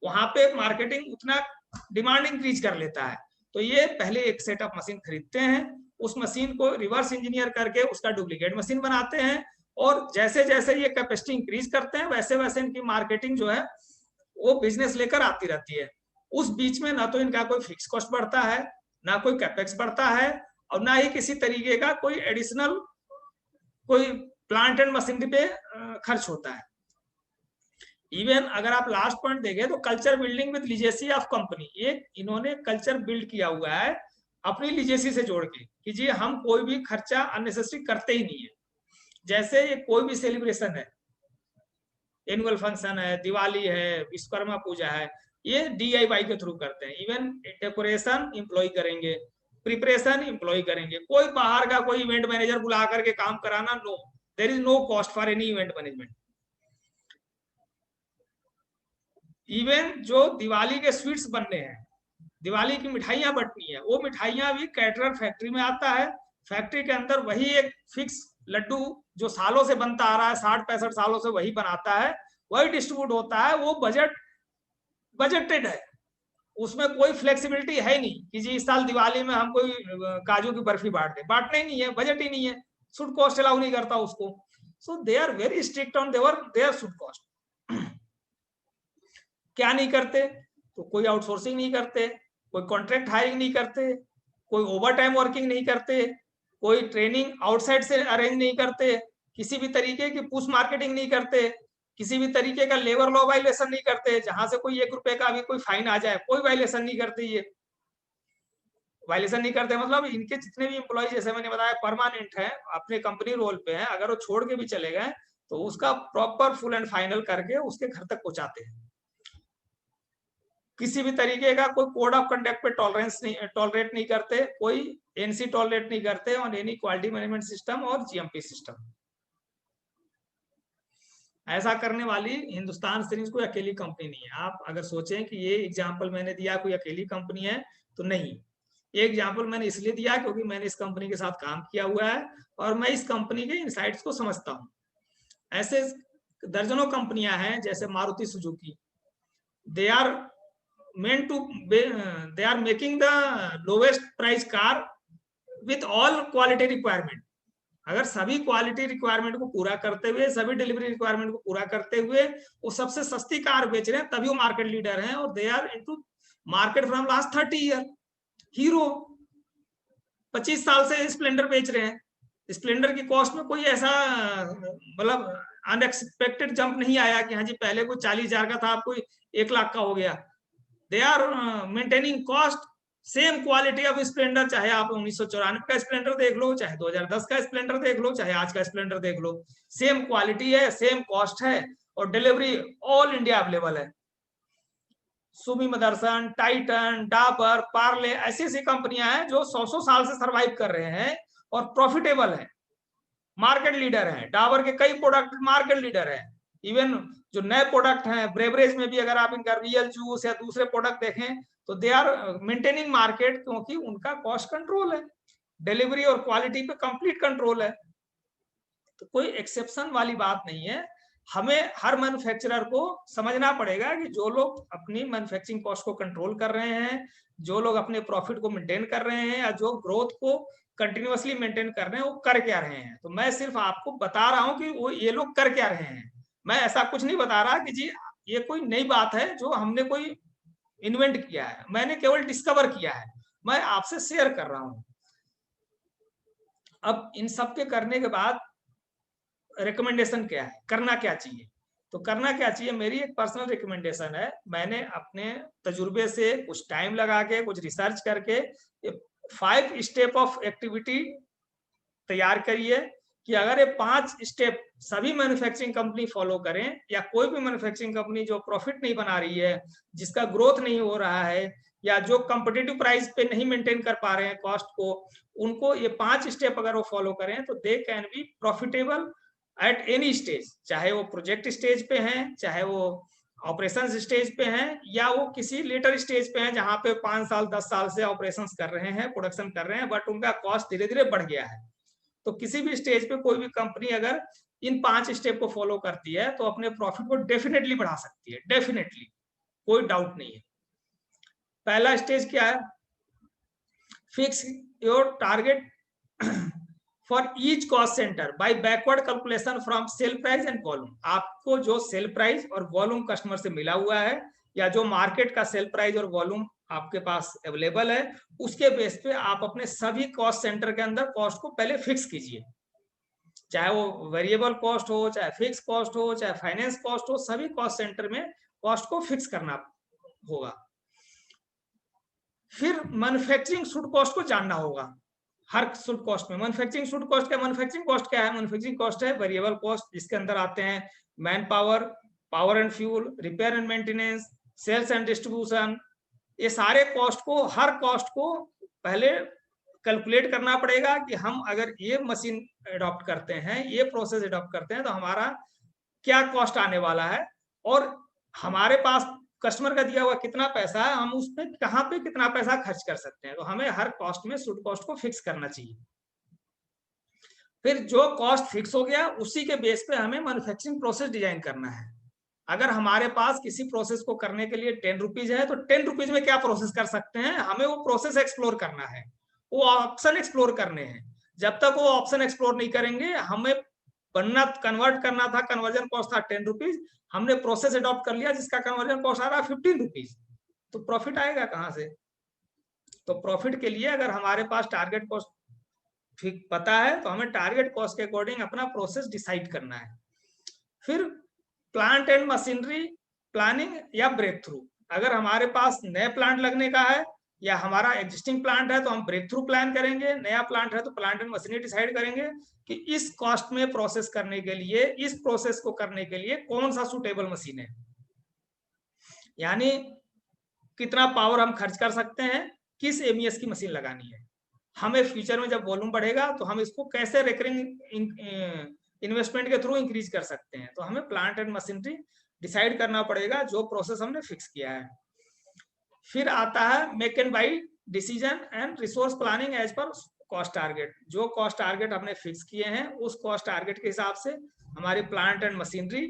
S1: वहां पे मार्केटिंग उतना डिमांड इंक्रीज कर लेता है। तो ये पहले एक सेट ऑफ मशीन खरीदते हैं, उस मशीन को रिवर्स इंजीनियर करके उसका डुप्लीकेट मशीन बनाते हैं, और जैसे जैसे ये कैपेसिटी इंक्रीज करते हैं, वैसे वैसे इनकी मार्केटिंग जो है वो बिजनेस लेकर आती रहती है। उस बीच में ना तो इनका कोई फिक्स कॉस्ट बढ़ता है, ना कोई कैपेक्स बढ़ता है, और ना ही किसी तरीके का कोई एडिशनल कोई प्लांट एंड मशीनरी पे खर्च होता है। इवन अगर आप लास्ट पॉइंट देखें तो culture building with legacy of company, एक इन्होंने कल्चर बिल्ड किया हुआ है अपनी लिजेसी से जोड़ के कि जी हम कोई भी खर्चा अननेसेसरी करते ही नहीं है। जैसे ये कोई भी सेलिब्रेशन है, एनुअल फंक्शन है, दिवाली है, विश्वकर्मा पूजा है, ये DIY के थ्रू करते हैं। इवन डेकोरेशन एम्प्लॉय करेंगे, प्रिपरेशन एम्प्लॉय करेंगे, कोई बाहर का कोई इवेंट मैनेजर बुला करके काम कराना, no, there is no cost for any event management. Even जो दिवाली के स्वीट्स बनने हैं, दिवाली की मिठाइयां बटनी है, वो मिठाइयां भी कैटरर फैक्ट्री में आता है। फैक्ट्री के अंदर वही एक फिक्स लड्डू जो सालों से बनता आ रहा है, 60-65 सालों से वही बनाता है, वही डिस्ट्रीब्यूट होता है। वो बजटेड है, उसमें कोई फ्लेक्सिबिलिटी है नहीं कि जी इस साल दिवाली में हम कोई काजू की बर्फी बांटने ही नहीं है, बजट ही नहीं है, शुड कॉस्ट अलाउ नहीं करता उसको। So they are very strict on their should cost. क्या नहीं करते? तो कोई आउटसोर्सिंग नहीं करते, कोई कॉन्ट्रैक्ट हायरिंग नहीं करते, कोई ओवर टाइम वर्किंग नहीं करते, कोई ट्रेनिंग आउटसाइड से अरेंज नहीं करते, किसी भी तरीके की पुश मार्केटिंग नहीं करते, किसी भी तरीके का लेबर लॉ वायलेशन नहीं करते, जहां से कोई 1 रुपए का भी कोई फाइन आ जाए, कोई वायलेशन नहीं करते। ये वायलेशन नहीं करते मतलब इनके जितने भी एम्प्लॉय, जैसे मैंने बताया, परमानेंट है, अपने कंपनी रोल पे है, अगर वो छोड़ के भी चले गए तो उसका प्रॉपर फुल एंड फाइनल करके उसके घर तक पहुंचाते हैं। किसी भी तरीके का कोई कोड ऑफ कंडक्ट पे टॉलरेट नहीं करते, कोई एनसी टॉलरेट नहीं करते on any quality management system और GMP सिस्टम। ऐसा करने वाली हिंदुस्तान सीरीज कोई अकेली कंपनी नहीं है। आप अगर सोचें कि ये एग्जांपल मैंने दिया कोई अकेली कंपनी है, तो नहीं। ये एग्जांपल मैंने इसलिए दिया क्योंकि मैंने इस कंपनी के साथ काम किया हुआ है और मैं इस कंपनी के इनसाइट्स को समझता हूँ। ऐसे दर्जनों कंपनियां हैं, जैसे Maruti Suzuki, they are making the lowest price car with all quality requirement. अगर सभी क्वालिटी रिक्वायरमेंट को पूरा करते हुए, सभी डिलीवरी रिक्वायरमेंट को पूरा करते हुए वो सबसे सस्ती कार बेच रहे हैं, तभी वो मार्केट लीडर हैं। और they are into market from last 30 year. Hero 25 साल से स्प्लेंडर बेच रहे हैं। स्प्लेंडर की कॉस्ट में कोई ऐसा मतलब अनएक्सपेक्टेड जंप नहीं आया कि हाँ जी पहले कोई 40,000 का था, अब कोई 1 लाख का हो गया। They are maintaining cost, same quality of Splendor, चाहे आप 1994 का स्प्लेंडर देख लो, चाहे 2010 का स्प्लेंडर देख लो, चाहे आज का स्प्लेंडर देख लो, सेम क्वालिटी है, सेम कॉस्ट है और डिलीवरी ऑल इंडिया अवेलेबल है। सुमी मदरसन, टाइटन, डाबर, पार्ले, ऐसी ऐसी कंपनियां हैं जो 100 साल से सर्वाइव कर रहे हैं और प्रॉफिटेबल है, मार्केट लीडर है। डाबर के कई प्रोडक्ट मार्केट लीडर है। इवन जो नए प्रोडक्ट हैं ब्रेवरेज में भी, अगर आप इनका रियल जूस या दूसरे प्रोडक्ट देखें तो दे आर मेंटेनिंग मार्केट, क्योंकि उनका कॉस्ट कंट्रोल है, डिलीवरी और क्वालिटी पे कंप्लीट कंट्रोल है। तो कोई एक्सेप्शन वाली बात नहीं है। हमें हर मैन्युफैक्चरर को समझना पड़ेगा कि जो लोग अपनी मैन्युफैक्चरिंग कॉस्ट को कंट्रोल कर रहे हैं, जो लोग अपने प्रॉफिट को मेंटेन कर रहे हैं, या जो ग्रोथ को कंटिन्यूअसली मेंटेन कर रहे हैं, वो कर क्या रहे हैं। तो मैं सिर्फ आपको बता रहा हूं कि वो ये लोग कर क्या रहे हैं। मैं ऐसा कुछ नहीं बता रहा कि जी ये कोई नई बात है जो हमने कोई इन्वेंट किया है, मैंने केवल डिस्कवर किया है, मैं आपसे शेयर कर रहा हूं। अब इन सब के करने के बाद रिकमेंडेशन क्या है, करना क्या चाहिए? तो करना क्या चाहिए, मेरी एक पर्सनल रिकमेंडेशन है। मैंने अपने तजुर्बे से कुछ टाइम लगा के, कुछ रिसर्च करके 5 स्टेप ऑफ एक्टिविटी तैयार करिए कि अगर ये 5 स्टेप सभी मैन्युफैक्चरिंग कंपनी फॉलो करें, या कोई भी मैन्युफैक्चरिंग कंपनी जो प्रॉफिट नहीं बना रही है, जिसका ग्रोथ नहीं हो रहा है, या जो कंपिटिटिव प्राइस पे नहीं मेंटेन कर पा रहे हैं कॉस्ट को, उनको ये 5 स्टेप अगर वो फॉलो करें तो they can be profitable at any stage, चाहे वो प्रोजेक्ट स्टेज पे हैं, चाहे वो ऑपरेशंस स्टेज पे हैं, या वो किसी लेटर स्टेज पे हैं जहां पे 5 साल 10 साल से ऑपरेशंस कर रहे हैं, प्रोडक्शन कर रहे हैं, बट उनका कॉस्ट धीरे धीरे बढ़ गया है। तो किसी भी स्टेज पे कोई भी कंपनी अगर इन 5 स्टेप को फॉलो करती है तो अपने प्रॉफिट को डेफिनेटली बढ़ा सकती है, डेफिनेटली, कोई डाउट नहीं है। पहला स्टेज क्या है? Fix your target for each cost centre by backward calculation from sale price and volume. आपको जो सेल प्राइस और वॉल्यूम कस्टमर से मिला हुआ है, या जो मार्केट का सेल प्राइस और वॉल्यूम आपके पास अवेलेबल है, उसके बेस पे आप अपने सभी कॉस्ट सेंटर के अंदर कॉस्ट को पहले फिक्स कीजिए। चाहे वो वेरिएबल कॉस्ट हो, चाहे फिक्स कॉस्ट हो, चाहे फाइनेंस कॉस्ट हो, सभी कॉस्ट सेंटर में कॉस्ट को फिक्स करना होगा। फिर मैन्युफैक्चरिंग शुड कॉस्ट को जानना होगा। हर शुड कॉस्ट में मैन्युफैक्चरिंग शुड कॉस्ट क्या, मैन्युफैक्चरिंग कॉस्ट क्या है? मैन्युफैक्चरिंग कॉस्ट है वेरिएबल कॉस्ट, जिसके अंदर आते हैं man power, power and fuel, repair and maintenance, sales and distribution, ये सारे कॉस्ट को, हर कॉस्ट को पहले कैलकुलेट करना पड़ेगा कि हम अगर ये मशीन अडॉप्ट करते हैं, ये प्रोसेस अडॉप्ट करते हैं तो हमारा क्या कॉस्ट आने वाला है, और हमारे पास कस्टमर का दिया हुआ कितना पैसा है, हम उसमें कहाँ पे कितना पैसा खर्च कर सकते हैं। तो हमें हर कॉस्ट में शुद्ध कॉस्ट को फिक्स करना चाहिए। फिर जो कॉस्ट फिक्स हो गया, उसी के बेस पे हमें मैन्युफैक्चरिंग प्रोसेस डिजाइन करना है। अगर हमारे पास किसी प्रोसेस को करने के लिए 10 रुपीज है, तो 10 रुपीज में क्या प्रोसेस कर सकते हैं, हमें वो प्रोसेस एक्सप्लोर करना है, वो ऑप्शन एक्सप्लोर करने हैं। जब तक वो ऑप्शन एक्सप्लोर नहीं करेंगे, हमें बनना, कन्वर्ट करना था, कन्वर्जन कॉस्ट था 10 रुपीज, हमने प्रोसेस अडॉप्ट कर लिया जिसका कन्वर्जन कॉस्ट आ रहा है 15 रुपीज, तो प्रॉफिट आएगा कहाँ से? तो प्रॉफिट के लिए अगर हमारे पास टारगेट कॉस्ट ठीक पता है, तो हमें टारगेट कॉस्ट के अकॉर्डिंग अपना प्रोसेस डिसाइड करना है। फिर प्लांट एंड मशीनरी प्लानिंग या ब्रेक थ्रू, अगर हमारे पास नए प्लांट लगने का है या हमारा एग्जिस्टिंग प्लांट है तो हम ब्रेक थ्रू प्लान करेंगे, नया प्लांट है तो प्लांट एंड मशीनरी डिसाइड करेंगे कि इस कॉस्ट में प्रोसेस करने के लिए, इस प्रोसेस को करने के लिए कौन सा सुटेबल मशीन है, यानी कितना पावर हम खर्च कर सकते हैं, किस एमईएस की मशीन लगानी है। हमें फ्यूचर में जब वॉल्यूम बढ़ेगा तो हम इसको कैसे रिकरिंग इन्वेस्टमेंट के थ्रू इंक्रीज कर सकते हैं। तो हमें प्लांट एंड मशीनरी डिसाइड करना पड़ेगा, जो प्रोसेस हमने फिक्स किया है। फिर आता है make and buy decision and resource planning as per cost target. जो कॉस्ट टारगेट हमने फिक्स किए हैं, उस कॉस्ट टारगेट के हिसाब से हमारी प्लांट एंड मशीनरी,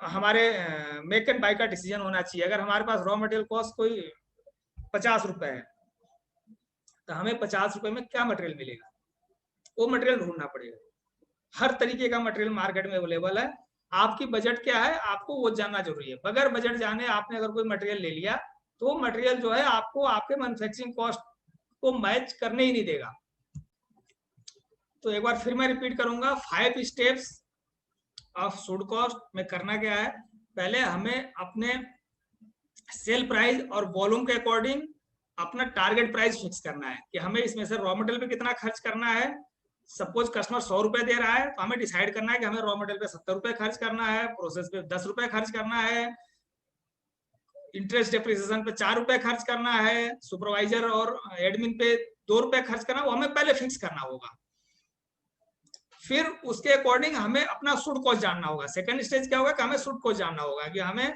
S1: हमारे मेक एंड बाई का डिसीजन होना चाहिए। अगर हमारे पास रॉ मटेरियल कॉस्ट कोई 50 रुपए है, तो हमें 50 रुपए में क्या मटेरियल मिलेगा, वो मटेरियल ढूंढना पड़ेगा। हर तरीके का मटेरियल मार्केट में अवेलेबल है, आपकी बजट क्या है आपको वो जानना जरूरी है। बगैर बजट जाने आपने अगर कोई मटेरियल ले लिया, तो वो मटेरियल जो है आपको आपके मैन्युफैक्चरिंग कॉस्ट को मैच करने ही नहीं देगा। तो एक बार फिर मैं रिपीट करूंगा, 5 स्टेप्स ऑफ शुड कॉस्ट में करना क्या है। पहले हमें अपने सेल प्राइस और वॉल्यूम के अकॉर्डिंग अपना टारगेट प्राइस फिक्स करना है कि हमें इसमें से रॉ मटेरियल पे कितना खर्च करना है। सपोज कस्टमर 100 रुपए दे रहा है, तो हमें डिसाइड करना है कि हमें रॉ मटेरियल पे 70 रुपए खर्च करना है, प्रोसेस पे 10 रुपए खर्च करना है, इंटरेस्ट डेप्रिसिएशन पे 4 रुपए खर्च करना है, सुपरवाइजर और एडमिन पे 2 रुपए खर्च करना, वो हमें पहले फिक्स करना होगा। फिर उसके अकॉर्डिंग हमें अपना शुड कॉस्ट जानना होगा। सेकंड स्टेज क्या होगा कि हमें शुड कॉस्ट जानना होगा कि हमें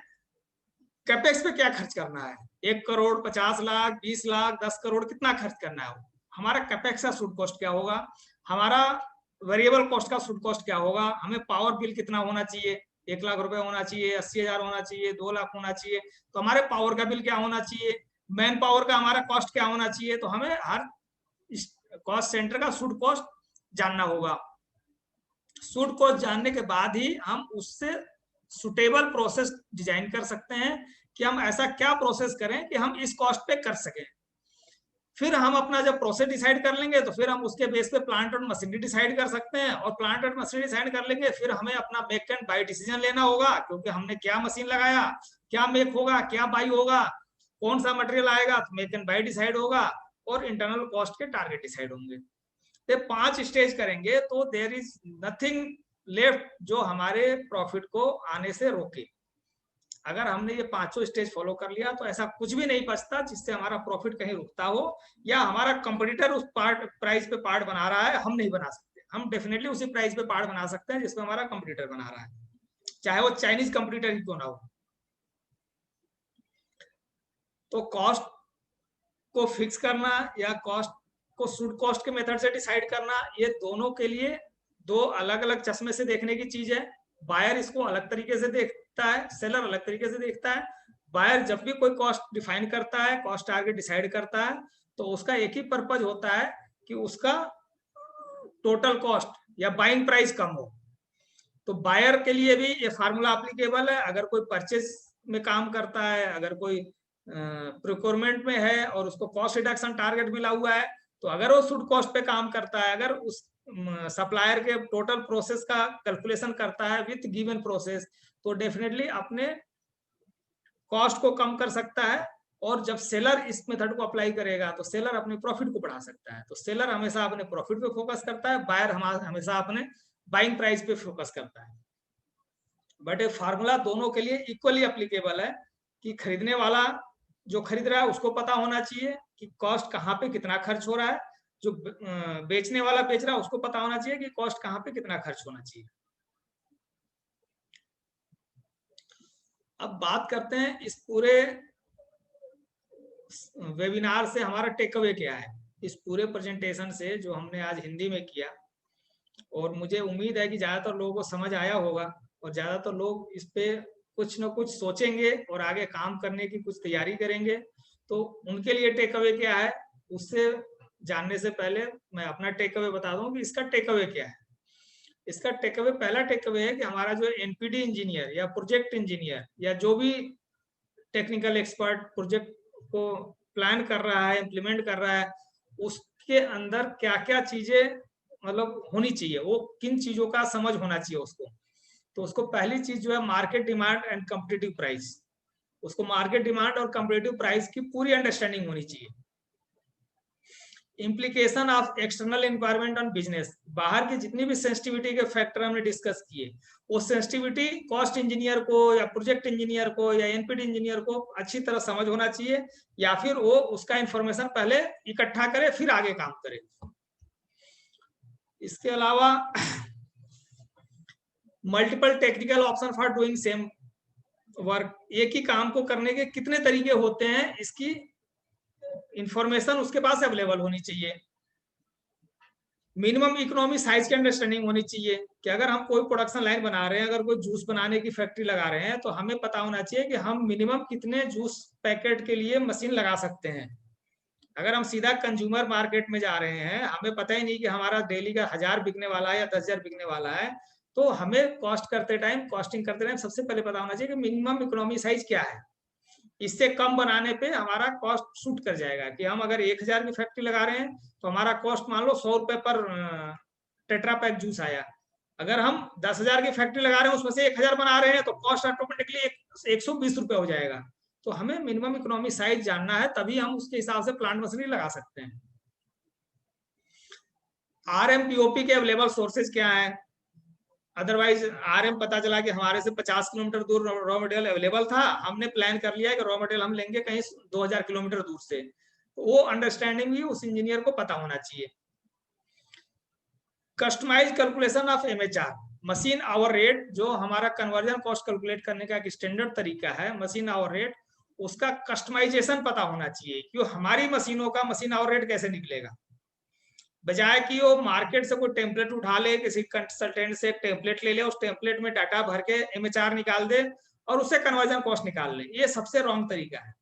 S1: कैपेक्स पे क्या खर्च करना है, 1 करोड़, 50 लाख, 20 लाख, 10 करोड़, कितना खर्च करना है। हमारा कैपेक्स का शुड कॉस्ट क्या होगा, हमारा वेरिएबल कॉस्ट का शुड कॉस्ट क्या होगा, हमें पावर बिल कितना होना चाहिए, 1 लाख रुपए होना चाहिए, 80,000 होना चाहिए, 2 लाख होना चाहिए। तो हमारे पावर का बिल क्या होना चाहिए, मैन पावर का हमारा कॉस्ट क्या होना चाहिए। तो हमें हर कॉस्ट सेंटर का शुड कॉस्ट जानना होगा। शुड कॉस्ट जानने के बाद ही हम उससे सुटेबल प्रोसेस डिजाइन कर सकते हैं कि हम ऐसा क्या प्रोसेस करें कि हम इस कॉस्ट पे कर सकें। फिर हम अपना जब प्रोसेस डिसाइड कर लेंगे, तो फिर हम उसके बेस पे प्लांट और मशीनरी डिसाइड कर सकते हैं, और प्लांट और मशीनरी डिसाइड कर लेंगे, फिर हमें अपना मेक एंड बाई डिसीजन लेना होगा, क्योंकि हमने क्या मशीन लगाया, क्या मेक होगा, क्या बाई होगा, कौन सा मटेरियल आएगा, तो मेक एंड बाई डिसाइड होगा, और इंटरनल कॉस्ट के टारगेट डिसाइड होंगे। तो 5 स्टेज करेंगे तो देयर इज नथिंग लेफ्ट जो हमारे प्रॉफिट को आने से रोके। अगर हमने ये 5 स्टेज फॉलो कर लिया, तो ऐसा कुछ भी नहीं बचता जिससे हमारा प्रॉफिट कहीं रुकता हो, या हमारा कंपटीटर उस प्राइस पे पार्ट बना रहा है, हम नहीं बना सकते। हम डेफिनेटली उसी प्राइस पे पार्ट बना सकते हैं जिसमें हमारा कंपटीटर बना रहा है, चाहे वो चाइनीज कंपटीटर ही क्यों ना हो। तो कॉस्ट को फिक्स करना या कॉस्ट को शुड कॉस्ट के मेथड से डिसाइड करना, ये दोनों के लिए 2 अलग अलग चश्मे से देखने की चीज है। बायर इसको अलग तरीके से देखता है, सेलर अलग तरीके से देखता है। बायर जब भी कोई कॉस्ट डिफाइन करता है, कॉस्ट टारगेट डिसाइड करता है, तो उसका एक ही पर्पज होता है कि उसका टोटल कॉस्ट या बाइंग प्राइस कम हो। तो बायर के लिए भी ये फार्मूला एप्लीकेबल है। अगर कोई परचेज में काम करता है, अगर कोई प्रोक्योरमेंट में है और उसको कॉस्ट रिडक्शन टारगेट मिला हुआ है, तो अगर वो शुड कॉस्ट पे काम करता है, अगर उस सप्लायर के टोटल प्रोसेस का कैलकुलेशन करता है विथ गिवन प्रोसेस, तो डेफिनेटली अपने कॉस्ट को कम कर सकता है। और जब सेलर इस मेथड को अप्लाई करेगा, तो सेलर अपने प्रॉफिट को बढ़ा सकता है। तो सेलर हमेशा अपने प्रॉफिट पे फोकस करता है, बायर हमेशा अपने बाइंग प्राइस पे फोकस करता है। बट ये फार्मूला दोनों के लिए इक्वली एप्लीकेबल है कि खरीदने वाला जो खरीद रहा है उसको पता होना चाहिए कि कॉस्ट कहाँ पे कितना खर्च हो रहा है, जो बेचने वाला बेच रहा है उसको पता होना चाहिए कि कॉस्ट कहाँ पे कितना खर्च होना चाहिए। अब बात करते हैं इस पूरे वेबिनार से हमारा टेक अवे क्या है, इस पूरे प्रेजेंटेशन से जो हमने आज हिंदी में किया। और मुझे उम्मीद है कि ज़्यादातर लोगों को समझ आया होगा और ज़्यादातर लोग इस पे कुछ न कुछ सोचेंगे और आगे काम करने की कुछ तैयारी करेंगे। तो उनके लिए टेक अवे क्या है, उससे जानने से पहले मैं अपना टेक अवे बता दूं कि इसका टेक अवे क्या है। इसका टेक अवे, पहला टेक अवे है कि हमारा जो एनपीडी इंजीनियर या प्रोजेक्ट इंजीनियर या जो भी टेक्निकल एक्सपर्ट प्रोजेक्ट को प्लान कर रहा है, इम्प्लीमेंट कर रहा है, उसके अंदर क्या क्या चीजें मतलब होनी चाहिए, वो किन चीजों का समझ होना चाहिए उसको। तो उसको पहली चीज जो है market demand and competitive price, उसको मार्केट डिमांड और कम्पिटिटिव प्राइस की पूरी अंडरस्टैंडिंग होनी चाहिए। Implication of external environment on business, बाहर की जितनी भी सेंसिटिविटी के फैक्टर हमने डिस्कस किए, वो सेंसिटिविटी कॉस्ट इंजीनियर को या प्रोजेक्ट इंजीनियर को या एनपीडी इंजीनियर को अच्छी तरह समझ होना चाहिए, या फिर वो उसका इंफॉर्मेशन पहले इकट्ठा करे फिर आगे काम करे। इसके अलावा multiple technical option for doing same work, एक ही काम को करने के कितने तरीके होते हैं, इसकी इंफॉर्मेशन उसके पास अवेलेबल होनी चाहिए। मिनिमम इकोनॉमी साइज की अंडरस्टैंडिंग होनी चाहिए कि अगर हम कोई प्रोडक्शन लाइन बना रहे हैं, अगर कोई जूस बनाने की फैक्ट्री लगा रहे हैं, तो हमें पता होना चाहिए कि हम मिनिमम कितने जूस पैकेट के लिए मशीन लगा सकते हैं। अगर हम सीधा कंज्यूमर मार्केट में जा रहे हैं, हमें पता ही नहीं कि हमारा डेली का 1000 बिकने वाला है या 10,000 बिकने वाला है, तो हमें कॉस्टिंग करते टाइम सबसे पहले पता होना चाहिए कि मिनिमम इकोनॉमी साइज क्या है। इससे कम बनाने पे हमारा कॉस्ट शूट कर जाएगा कि हम अगर 1000 की फैक्ट्री लगा रहे हैं तो हमारा कॉस्ट मान लो 100 रुपए पर टेट्रा पैक जूस आया। अगर हम 10,000 की फैक्ट्री लगा रहे हैं उसमें से 1000 बना रहे हैं तो कॉस्ट ऑटोमेटिकली 120 रुपए हो जाएगा। तो हमें मिनिमम इकोनॉमी साइज जानना है, तभी हम उसके हिसाब से प्लांट मशीनरी लगा सकते हैं। आरएमपीओपी के अवेलेबल सोर्सेज क्या है, अदरवाइज आरएम पता चला कि हमारे से 50 किलोमीटर दूर रॉ मटेरियल अवेलेबल था, हमने प्लान कर लिया कि रॉ मटेरियल हम लेंगे कहीं 2000 किलोमीटर दूर से, तो वो अंडरस्टैंडिंग भी उस इंजीनियर को पता होना चाहिए। Customise calculation of MHR, machine hour rate, जो हमारा कन्वर्जन कॉस्ट कैलकुलेट करने का एक स्टैंडर्ड तरीका है मशीन आवर रेट, उसका कस्टमाइजेशन पता होना चाहिए कि हमारी मशीनों का मशीन आवर रेट कैसे निकलेगा। बजाय कि वो मार्केट से कोई टेम्पलेट उठा ले, किसी कंसल्टेंट से एक टेम्पलेट ले ले, उस टेम्पलेट में डाटा भर के एमएचआर निकाल दे और उससे कन्वर्जन कॉस्ट निकाल ले, ये सबसे रॉन्ग तरीका है।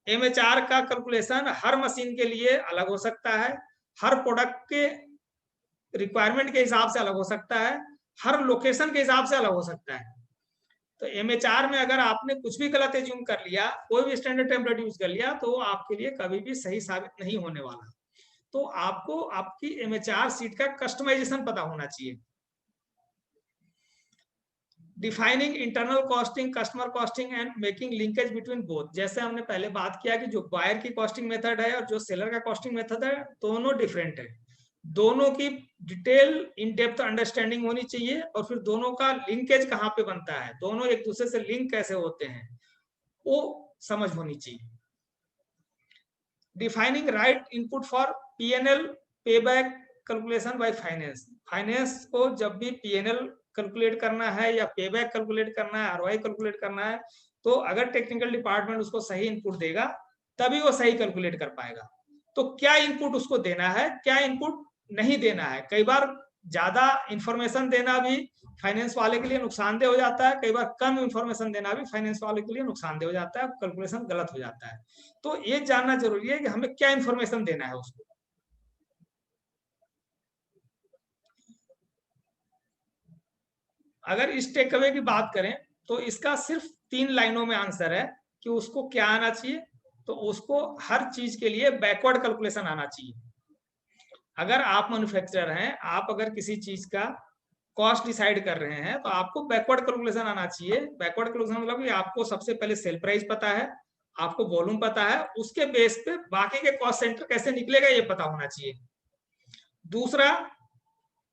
S1: एमएचआर का कैलकुलेशन हर मशीन के लिए अलग हो सकता है, हर प्रोडक्ट के रिक्वायरमेंट के हिसाब से अलग हो सकता है, हर लोकेशन के हिसाब से अलग हो सकता है। तो एमएचआर में अगर आपने कुछ भी गलत एज्यूम कर लिया, कोई भी स्टैंडर्ड टेम्पलेट यूज कर लिया, तो आपके लिए कभी भी सही साबित नहीं होने वाला। तो आपको आपकी एमएचआर सीट का कस्टमाइजेशन पता होना चाहिए। Defining internal costing, customer costing and making linkage between both, जैसे हमने पहले बात किया कि जो बायर की कॉस्टिंग मेथड है और जो सेलर का कॉस्टिंग मेथड है, दोनों डिफरेंट है। दोनों की डिटेल इन डेप्थ अंडरस्टैंडिंग होनी चाहिए, और फिर दोनों का लिंकेज कहाँ पे बनता है, दोनों एक दूसरे से लिंक कैसे होते हैं, वो समझ होनी चाहिए। Defining right input for PNL payback calculation by finance, finance को जब भी पीएनएल कैलकुलेट करना है या पेबैक कैलकुलेट करना है, आरओआई कैलकुलेट करना है, तो अगर टेक्निकल डिपार्टमेंट उसको सही इनपुट देगा तभी वो सही कैलकुलेट कर पाएगा। तो क्या इनपुट उसको देना है, क्या इनपुट नहीं देना है, कई बार ज्यादा इंफॉर्मेशन देना भी फाइनेंस वाले के लिए नुकसानदेह हो जाता है, कई बार कम इंफॉर्मेशन देना भी फाइनेंस वाले के लिए नुकसानदेह हो जाता है, कैलकुलेशन गलत हो जाता है। तो ये जानना जरूरी है कि हमें क्या इंफॉर्मेशन देना है उसको। अगर इस टेक अवे की बात करें तो इसका सिर्फ 3 लाइनों में आंसर है कि उसको क्या आना चाहिए। तो उसको हर चीज के लिए बैकवर्ड कैलकुलेशन आना चाहिए। अगर आप मैन्युफैक्चरर हैं, आप अगर किसी चीज का कॉस्ट डिसाइड कर रहे हैं, तो आपको बैकवर्ड कैलकुलेशन आना चाहिए। बैकवर्ड कैलकुलेशन मतलब कि आपको सबसे पहले सेल प्राइस पता है, आपको वॉल्यूम पता है, उसके बेस पे बाकी के कॉस्ट सेंटर कैसे निकलेगा ये पता होना चाहिए। दूसरा,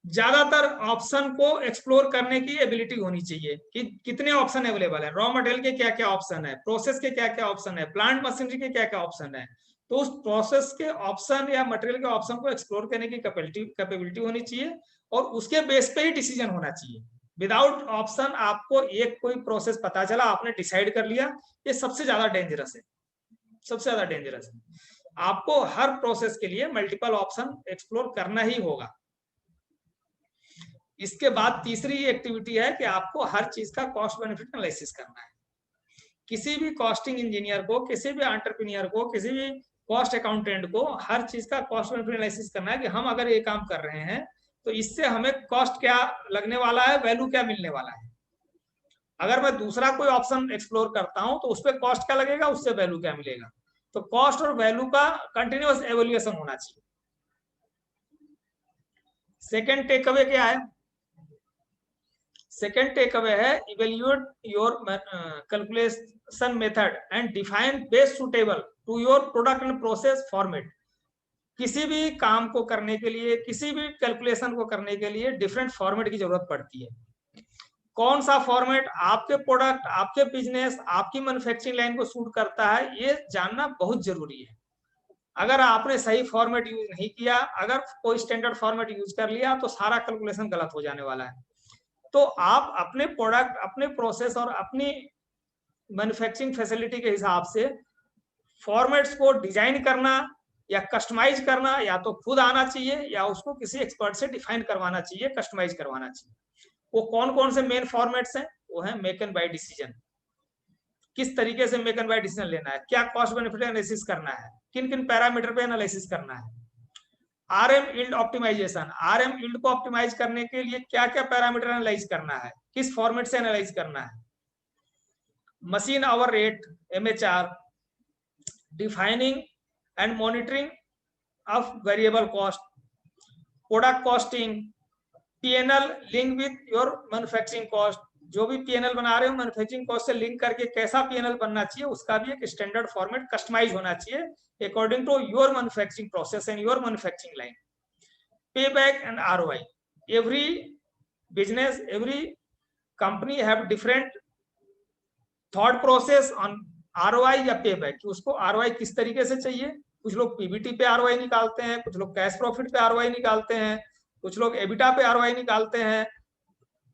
S1: ज्यादातर ऑप्शन को एक्सप्लोर करने की एबिलिटी होनी चाहिए कि कितने ऑप्शन अवेलेबल है, रॉ मटेरियल के क्या क्या ऑप्शन है, प्रोसेस के क्या क्या ऑप्शन है, प्लांट मशीनरी के क्या क्या ऑप्शन है। तो उस प्रोसेस के ऑप्शन या मटेरियल के ऑप्शन को एक्सप्लोर करने की कैपेबिलिटी होनी चाहिए और उसके बेस पे ही डिसीजन होना चाहिए। विदाउट ऑप्शन आपको एक कोई प्रोसेस पता चला, आपने डिसाइड कर लिया, ये सबसे ज्यादा डेंजरस है, सबसे ज्यादा डेंजरस है। आपको हर प्रोसेस के लिए मल्टीपल ऑप्शन एक्सप्लोर करना ही होगा। इसके बाद तीसरी एक्टिविटी है कि आपको हर चीज का कॉस्ट बेनिफिट एनालिसिस करना है। किसी भी कॉस्टिंग इंजीनियर को, किसी भी एंटरप्रेन्योर को, किसी भी कॉस्ट अकाउंटेंट को हर चीज का कॉस्ट बेनिफिट एनालिसिस करना है कि हम अगर ये काम कर रहे हैं तो इससे हमें कॉस्ट क्या लगने वाला है, वैल्यू क्या मिलने वाला है। अगर मैं दूसरा कोई ऑप्शन एक्सप्लोर करता हूं तो उस पर कॉस्ट क्या लगेगा, उससे वैल्यू क्या मिलेगा। तो कॉस्ट और वैल्यू का कंटिन्यूअस एवेल्युएशन होना चाहिए। सेकेंड टेक अवे क्या है? सेकेंड टेक अवे है evaluate your calculation method and define best suitable to your product and process format. किसी भी काम को करने के लिए, किसी भी कैलकुलेशन को करने के लिए डिफरेंट फॉर्मेट की जरूरत पड़ती है। कौन सा फॉर्मेट आपके प्रोडक्ट, आपके बिजनेस, आपकी मैन्युफैक्चरिंग लाइन को सूट करता है, ये जानना बहुत जरूरी है। अगर आपने सही फॉर्मेट यूज नहीं किया, अगर कोई स्टैंडर्ड फॉर्मेट यूज कर लिया तो सारा कैलकुलेशन गलत हो जाने वाला है। तो आप अपने प्रोडक्ट, अपने प्रोसेस और अपनी मैन्युफैक्चरिंग फैसिलिटी के हिसाब से फॉर्मेट्स को डिजाइन करना या कस्टमाइज करना या तो खुद आना चाहिए या उसको किसी एक्सपर्ट से डिफाइन करवाना चाहिए, कस्टमाइज करवाना चाहिए। वो कौन कौन से मेन फॉर्मेट्स हैं? वो है मेक एंड बाय डिसीजन, किस तरीके से मेक एंड बाय डिसीजन लेना है, क्या कॉस्ट बेनिफिट एनालिसिस करना है, किन किन पैरामीटर पे एनालिसिस करना है। RM yield optimisation, RM yield को ऑप्टिमाइज करने के लिए क्या क्या पैरामीटर एनालाइज करना है, किस फॉर्मेट से एनालाइज करना है। Machine hour rate, MHR, defining and monitoring of variable cost, product costing, PNL link with your manufacturing cost. जो भी पीएनएल बना रहे हो मैन्युफैक्चरिंग कॉस्ट से लिंक करके कैसा पीएनएल बनना चाहिए, उसका भी एक स्टैंडर्ड फॉर्मेट कस्टमाइज होना चाहिए according to your manufacturing process and your manufacturing line. Pay back and ROI, every business, every company have different thought process on ROI या पे बैक, कि उसको आरओआई किस तरीके से चाहिए। कुछ लोग पीबीटी पे आरओआई निकालते हैं, कुछ लोग कैश प्रॉफिट पे आरओआई निकालते हैं, कुछ लोग एबिटा पे आरओआई निकालते हैं।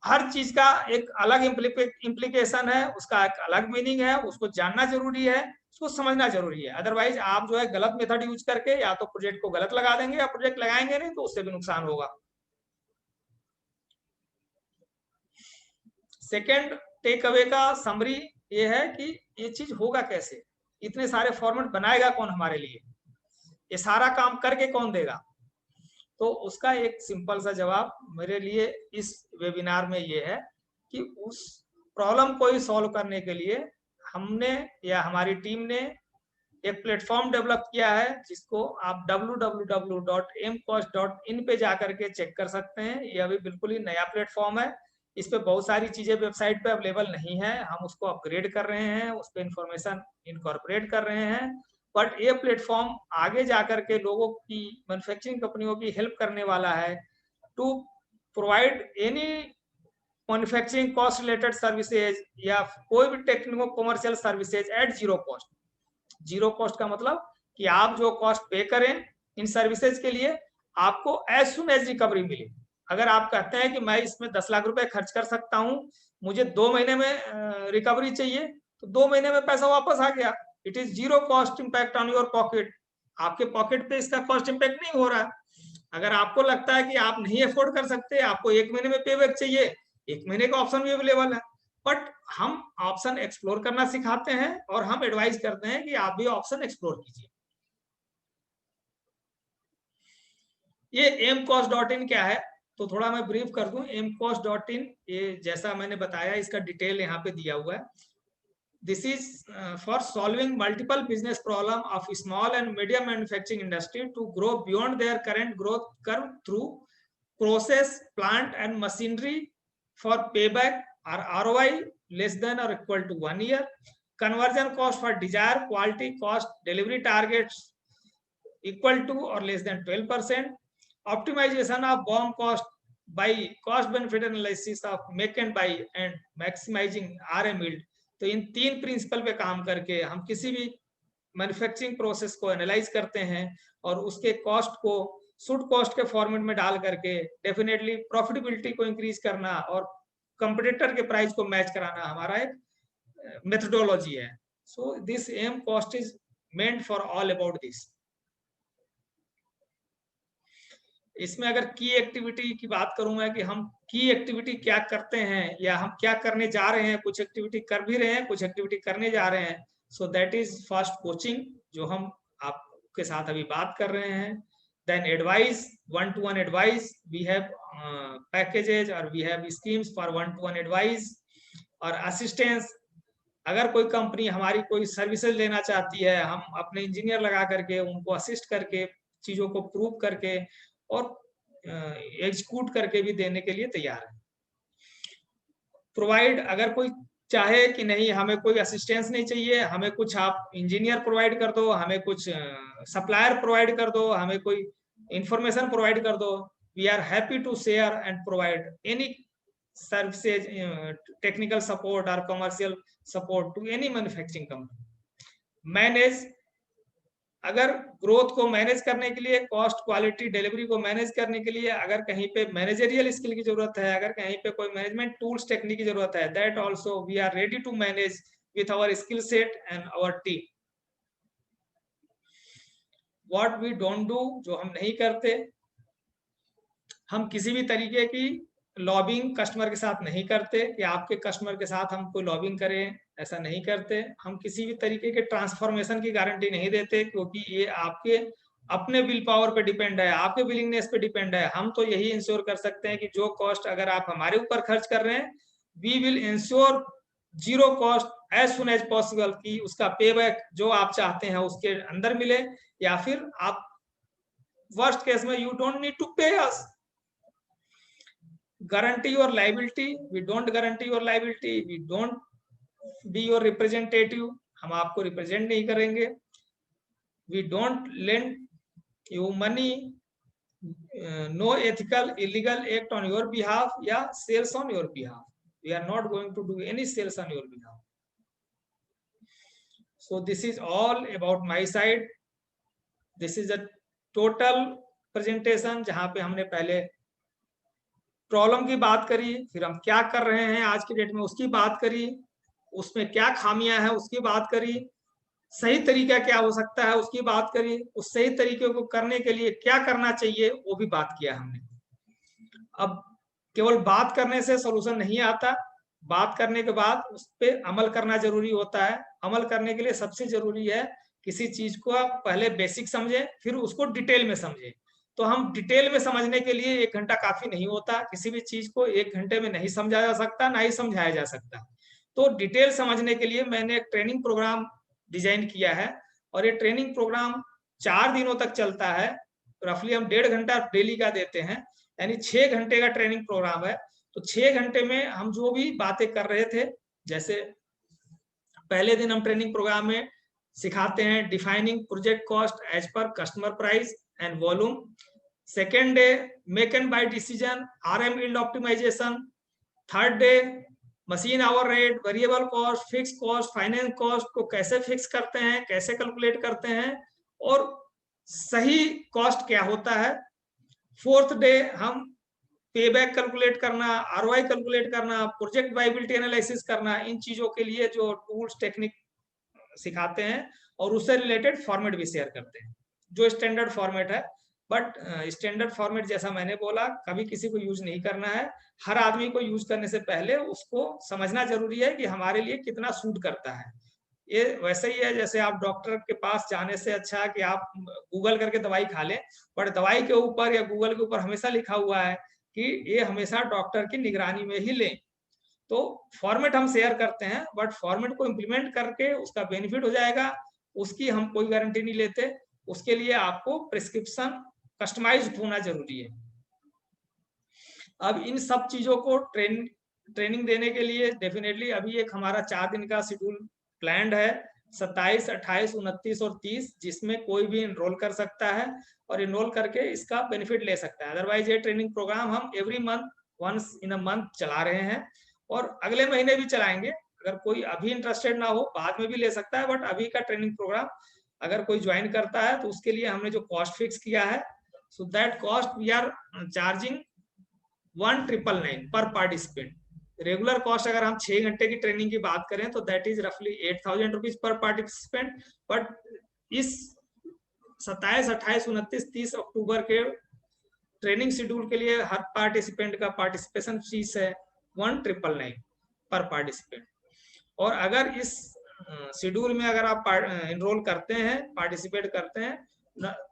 S1: हर चीज का एक अलग इम्प्लीकेशन है, उसका एक अलग मीनिंग है, उसको जानना जरूरी है, उसको समझना जरूरी है। अदरवाइज आप जो है गलत मेथड यूज करके या तो प्रोजेक्ट को गलत लगा देंगे या प्रोजेक्ट लगाएंगे नहीं तो उससे भी नुकसान होगा। सेकेंड टेक अवे का समरी ये है कि ये चीज होगा कैसे, इतने सारे फॉर्मेट बनाएगा कौन हमारे लिए, ये सारा काम करके कौन देगा। तो उसका एक सिंपल सा जवाब मेरे लिए इस वेबिनार में ये है कि उस प्रॉब्लम को ही सॉल्व करने के लिए हमने या हमारी टीम ने एक प्लेटफॉर्म डेवलप किया है जिसको आप www.mcost.in पे जाकर के चेक कर सकते हैं। ये अभी बिल्कुल ही नया प्लेटफॉर्म है, इस पे बहुत सारी चीजें वेबसाइट पे अवेलेबल नहीं है, हम उसको अपग्रेड कर रहे हैं, उस पर इंफॉर्मेशन इनकॉर्पोरेट कर रहे हैं। बट ये प्लेटफॉर्म आगे जाकर के लोगों की, मैन्युफैक्चरिंग कंपनियों की हेल्प करने वाला है to provide any manufacturing cost related services या कोई भी technico commercial services at zero cost. Zero cost का मतलब कि आप जो कॉस्ट पे करें इन सर्विसेज के लिए आपको एज सुन एज रिकवरी मिले। अगर आप कहते हैं कि मैं इसमें 10 लाख रुपए खर्च कर सकता हूं, मुझे 2 महीने में रिकवरी चाहिए, तो 2 महीने में पैसा वापस आ गया। It is zero cost impact on your pocket, आपके पॉकेट पे इसका कॉस्ट इम्पैक्ट नहीं हो रहा। अगर आपको लगता है कि आप नहीं अफोर्ड कर सकते, आपको 1 महीने में पे बैक चाहिए, 1 महीने का ऑप्शन भी अवेलेबल है। बट हम ऑप्शन एक्सप्लोर करना सिखाते हैं और हम एडवाइस करते हैं कि आप भी ऑप्शन एक्सप्लोर कीजिए। ये mcost.in क्या है तो थोड़ा मैं ब्रीफ कर दूं। mcost.in, ये जैसा मैंने बताया इसका डिटेल यहाँ पे दिया हुआ है। This is for solving multiple business problem of small and medium manufacturing industry to grow beyond their current growth curve through process, plant and machinery for payback or ROI less than or equal to 1 year, conversion cost for desired quality cost delivery targets equal to or less than 12%, optimization of BOM cost by cost benefit analysis of make and buy and maximizing RM yield। तो इन 3 principal पे काम करके हम किसी भी manufacturing process को analyse करते हैं और उसके कॉस्ट को शुड कॉस्ट के फॉर्मेट में डाल करके डेफिनेटली प्रॉफिटेबिलिटी को इंक्रीज करना और कंपटीटर के प्राइस को मैच कराना हमारा एक मेथोडोलॉजी है। So this M cost is meant for all about this. इसमें अगर की एक्टिविटी की बात करूं मैं कि हम की एक्टिविटी क्या करते हैं या हम क्या करने जा रहे हैं, कुछ एक्टिविटी कर भी रहे हैं, कुछ एक्टिविटी करने जा रहे हैं। So that is first coaching जो हम आपके साथ अभी बात कर रहे हैं। Then advice, 1-to-1 advice, we have packages और we have schemes for 1-to-1 advice. और असिस्टेंस, अगर कोई कंपनी हमारी कोई सर्विसेज लेना चाहती है, हम अपने इंजीनियर लगा करके उनको असिस्ट करके चीजों को प्रूव करके और एग्जीक्यूट करके भी देने के लिए तैयार है। प्रोवाइड, अगर कोई चाहे कि नहीं हमें कोई असिस्टेंस नहीं चाहिए, हमें कुछ आप इंजीनियर प्रोवाइड कर दो, हमें कुछ सप्लायर प्रोवाइड कर दो, हमें कोई इंफॉर्मेशन प्रोवाइड कर दो, we are happy to share and provide any services, technical support or commercial support to any manufacturing company। Manage, अगर ग्रोथ को मैनेज करने के लिए, कॉस्ट, क्वालिटी, डिलीवरी को मैनेज करने के लिए अगर कहीं पे मैनेजरियल स्किल की जरूरत है, अगर कहीं पे कोई मैनेजमेंट टूल्स टेक्निक की जरूरत है, that also we are ready to manage with our skill set and our team. What we don't do, जो हम नहीं करते, हम किसी भी तरीके की लॉबिंग कस्टमर के साथ नहीं करते कि आपके कस्टमर के साथ हम कोई लॉबिंग करें, ऐसा नहीं करते। हम किसी भी तरीके के ट्रांसफॉर्मेशन की गारंटी नहीं देते क्योंकि ये आपके अपने विल पावर पे डिपेंड है, आपके विलिंगनेस पे डिपेंड है। हम तो यही इंश्योर कर सकते हैं कि जो कॉस्ट अगर आप हमारे ऊपर खर्च कर रहे हैं, we will ensure zero cost as soon as possible, कि उसका पे बैक जो आप चाहते हैं उसके अंदर मिले, या फिर आप वर्स्ट केस में यू डोंट नीड टू पे अस। guarantee your liability, we don't guarantee your liability, we don't be your representative, हम आपको रिप्रेजेंट नहीं करेंगे। we don't lend you money, no ethical illegal act on your behalf या sales on your behalf, we are not going to do any sales on your behalf। so this is all about my side, this is a total presentation जहां पे हमने पहले problem की बात करी, फिर हम क्या कर रहे हैं आज की डेट में उसकी बात करी, उसमें क्या खामियां हैं उसकी बात करी, सही तरीका क्या हो सकता है उसकी बात करी, उस सही तरीके को करने के लिए क्या करना चाहिए वो भी बात किया हमने। अब केवल बात करने से सॉल्यूशन नहीं आता, बात करने के बाद उस पर अमल करना जरूरी होता है। अमल करने के लिए सबसे जरूरी है किसी चीज को आप पहले बेसिक समझे, फिर उसको डिटेल में समझे। तो हम डिटेल में समझने के लिए 1 घंटा काफी नहीं होता, किसी भी चीज को 1 घंटे में नहीं समझा जा सकता, ना ही समझाया जा सकता। तो डिटेल समझने के लिए मैंने एक ट्रेनिंग प्रोग्राम डिजाइन किया है, और ये ट्रेनिंग प्रोग्राम 4 दिनों तक चलता है। रफली हम 1.5 घंटा डेली का देते हैं, यानी 6 घंटे का ट्रेनिंग प्रोग्राम है। तो 6 घंटे में हम जो भी बातें कर रहे थे, जैसे पहले दिन हम ट्रेनिंग प्रोग्राम में सिखाते हैं defining project cost as per customer price and volume. Second day make and buy decision, RM yield optimisation. Third day machine hour rate, variable cost, fix cost, finance cost को कैसे fix करते हैं, कैसे calculate करते हैं और सही cost क्या होता है। फोर्थ डे हम पे बैक कैलकुलेट करना, ROI कैलकुलेट करना, प्रोजेक्ट वाइबिलिटी एनालिसिस करना, इन चीजों के लिए जो टूल्स टेक्निक सिखाते हैं, और उससे रिलेटेड फॉर्मेट भी शेयर करते हैं जो स्टैंडर्ड फॉर्मेट है। बट स्टैंडर्ड फॉर्मेट जैसा मैंने बोला कभी किसी को यूज नहीं करना है। हर आदमी को यूज करने से पहले उसको समझना जरूरी है कि हमारे लिए कितना सूट करता है। ये वैसे ही है जैसे आप डॉक्टर के पास जाने से अच्छा कि आप गूगल करके दवाई खा लें, बट दवाई के ऊपर या गूगल के ऊपर हमेशा लिखा हुआ है कि ये हमेशा डॉक्टर की निगरानी में ही लें। तो फॉर्मेट हम शेयर करते हैं, बट फॉर्मेट को इम्प्लीमेंट करके उसका बेनिफिट हो जाएगा उसकी हम कोई गारंटी नहीं लेते। उसके लिए आपको प्रिस्क्रिप्शन कस्टमाइज्ड होना जरूरी है। अब इन सब चीजों को ट्रेनिंग देने के लिए डेफिनेटली अभी एक हमारा 4 दिन का शेड्यूल प्लान्ड है, 27, 28, 29 और 30, जिसमें कोई भी इनरोल कर सकता है और इनरोल करके इसका बेनिफिट ले सकता है। अदरवाइज ये ट्रेनिंग प्रोग्राम हम every month, once in a month चला रहे हैं और अगले महीने भी चलाएंगे। अगर कोई अभी इंटरेस्टेड ना हो बाद में भी ले सकता है, बट अभी का ट्रेनिंग प्रोग्राम अगर कोई ज्वाइन करता है तो उसके लिए हमने जो कॉस्ट फिक्स किया है, so that cost we are charging 1999 पर पार्टिसिपेंट। रेगुलर कॉस्ट अगर हम 6 घंटे की ट्रेनिंग की बात करें तो दैट इज रफली 8,000 रुपीज पर पार्टिसिपेंट। बट इस 27, 28, 29, 30 अक्टूबर के ट्रेनिंग शेड्यूल के लिए हर पार्टिसिपेंट का पार्टिसिपेशन फीस है 1999 पर पार्टिसिपेंट। और अगर इस शेड्यूल में अगर आप इनरोल करते हैं, पार्टिसिपेट करते हैं,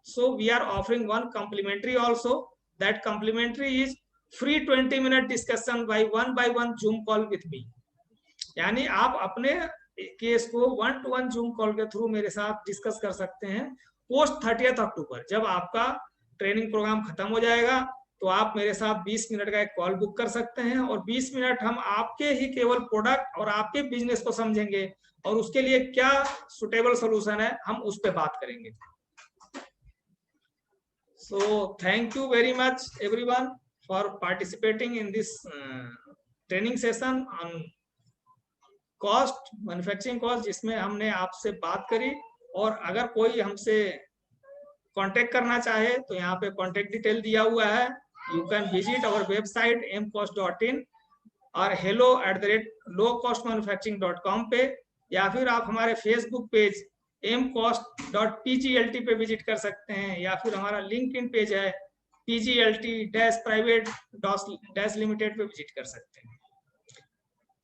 S1: so we are offering one complimentary also. That complimentary is free 20 minute discussion by one Zoom call with me. यानी आप अपने केस को 1-to-1 जूम कॉल के थ्रू मेरे साथ डिस्कस कर सकते हैं पोस्ट 30 अक्टूबर। जब आपका ट्रेनिंग प्रोग्राम खत्म हो जाएगा तो आप मेरे साथ 20 मिनट का एक कॉल बुक कर सकते हैं और 20 मिनट हम आपके ही केवल प्रोडक्ट और आपके बिजनेस को समझेंगे और उसके लिए क्या सुटेबल सोल्यूशन है हम उस पर बात करेंगे। So thank you very much everyone for participating in this training session on cost, manufacturing cost, जिसमें हमने आपसे बात करी। और अगर कोई हमसे कांटेक्ट करना चाहे तो यहाँ पे कांटेक्ट डिटेल दिया हुआ है। You can visit our website mcost.in और hello@lowcostmanufacturing.com पे, या फिर आप हमारे फेसबुक पेज mcost.pglt पे विजिट कर सकते हैं, या फिर हमारा लिंक्डइन पेज है pglt-private-limited पे विजिट कर सकते हैं।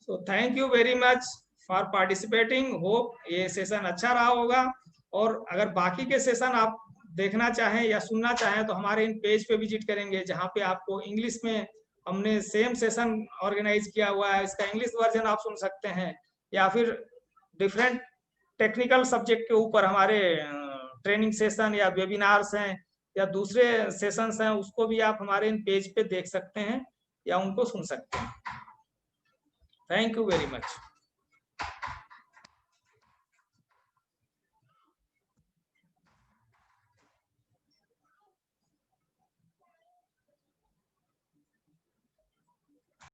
S1: So thank you very much for participating. Hope ये सेशन अच्छा रहा होगा। और अगर बाकी के सेशन आप देखना चाहें या सुनना चाहें तो हमारे इन पेज पे विजिट करेंगे, जहाँ पे आपको इंग्लिश में हमने सेम सेशन ऑर्गेनाइज किया हुआ है, इसका इंग्लिश वर्जन आप सुन सकते हैं, या फिर डिफरेंट टेक्निकल सब्जेक्ट के ऊपर हमारे ट्रेनिंग सेशन या वेबिनार्स हैं या दूसरे सेशंस हैं, उसको भी आप हमारे इन पेज पे देख सकते हैं या उनको सुन सकते हैं। Thank you very much.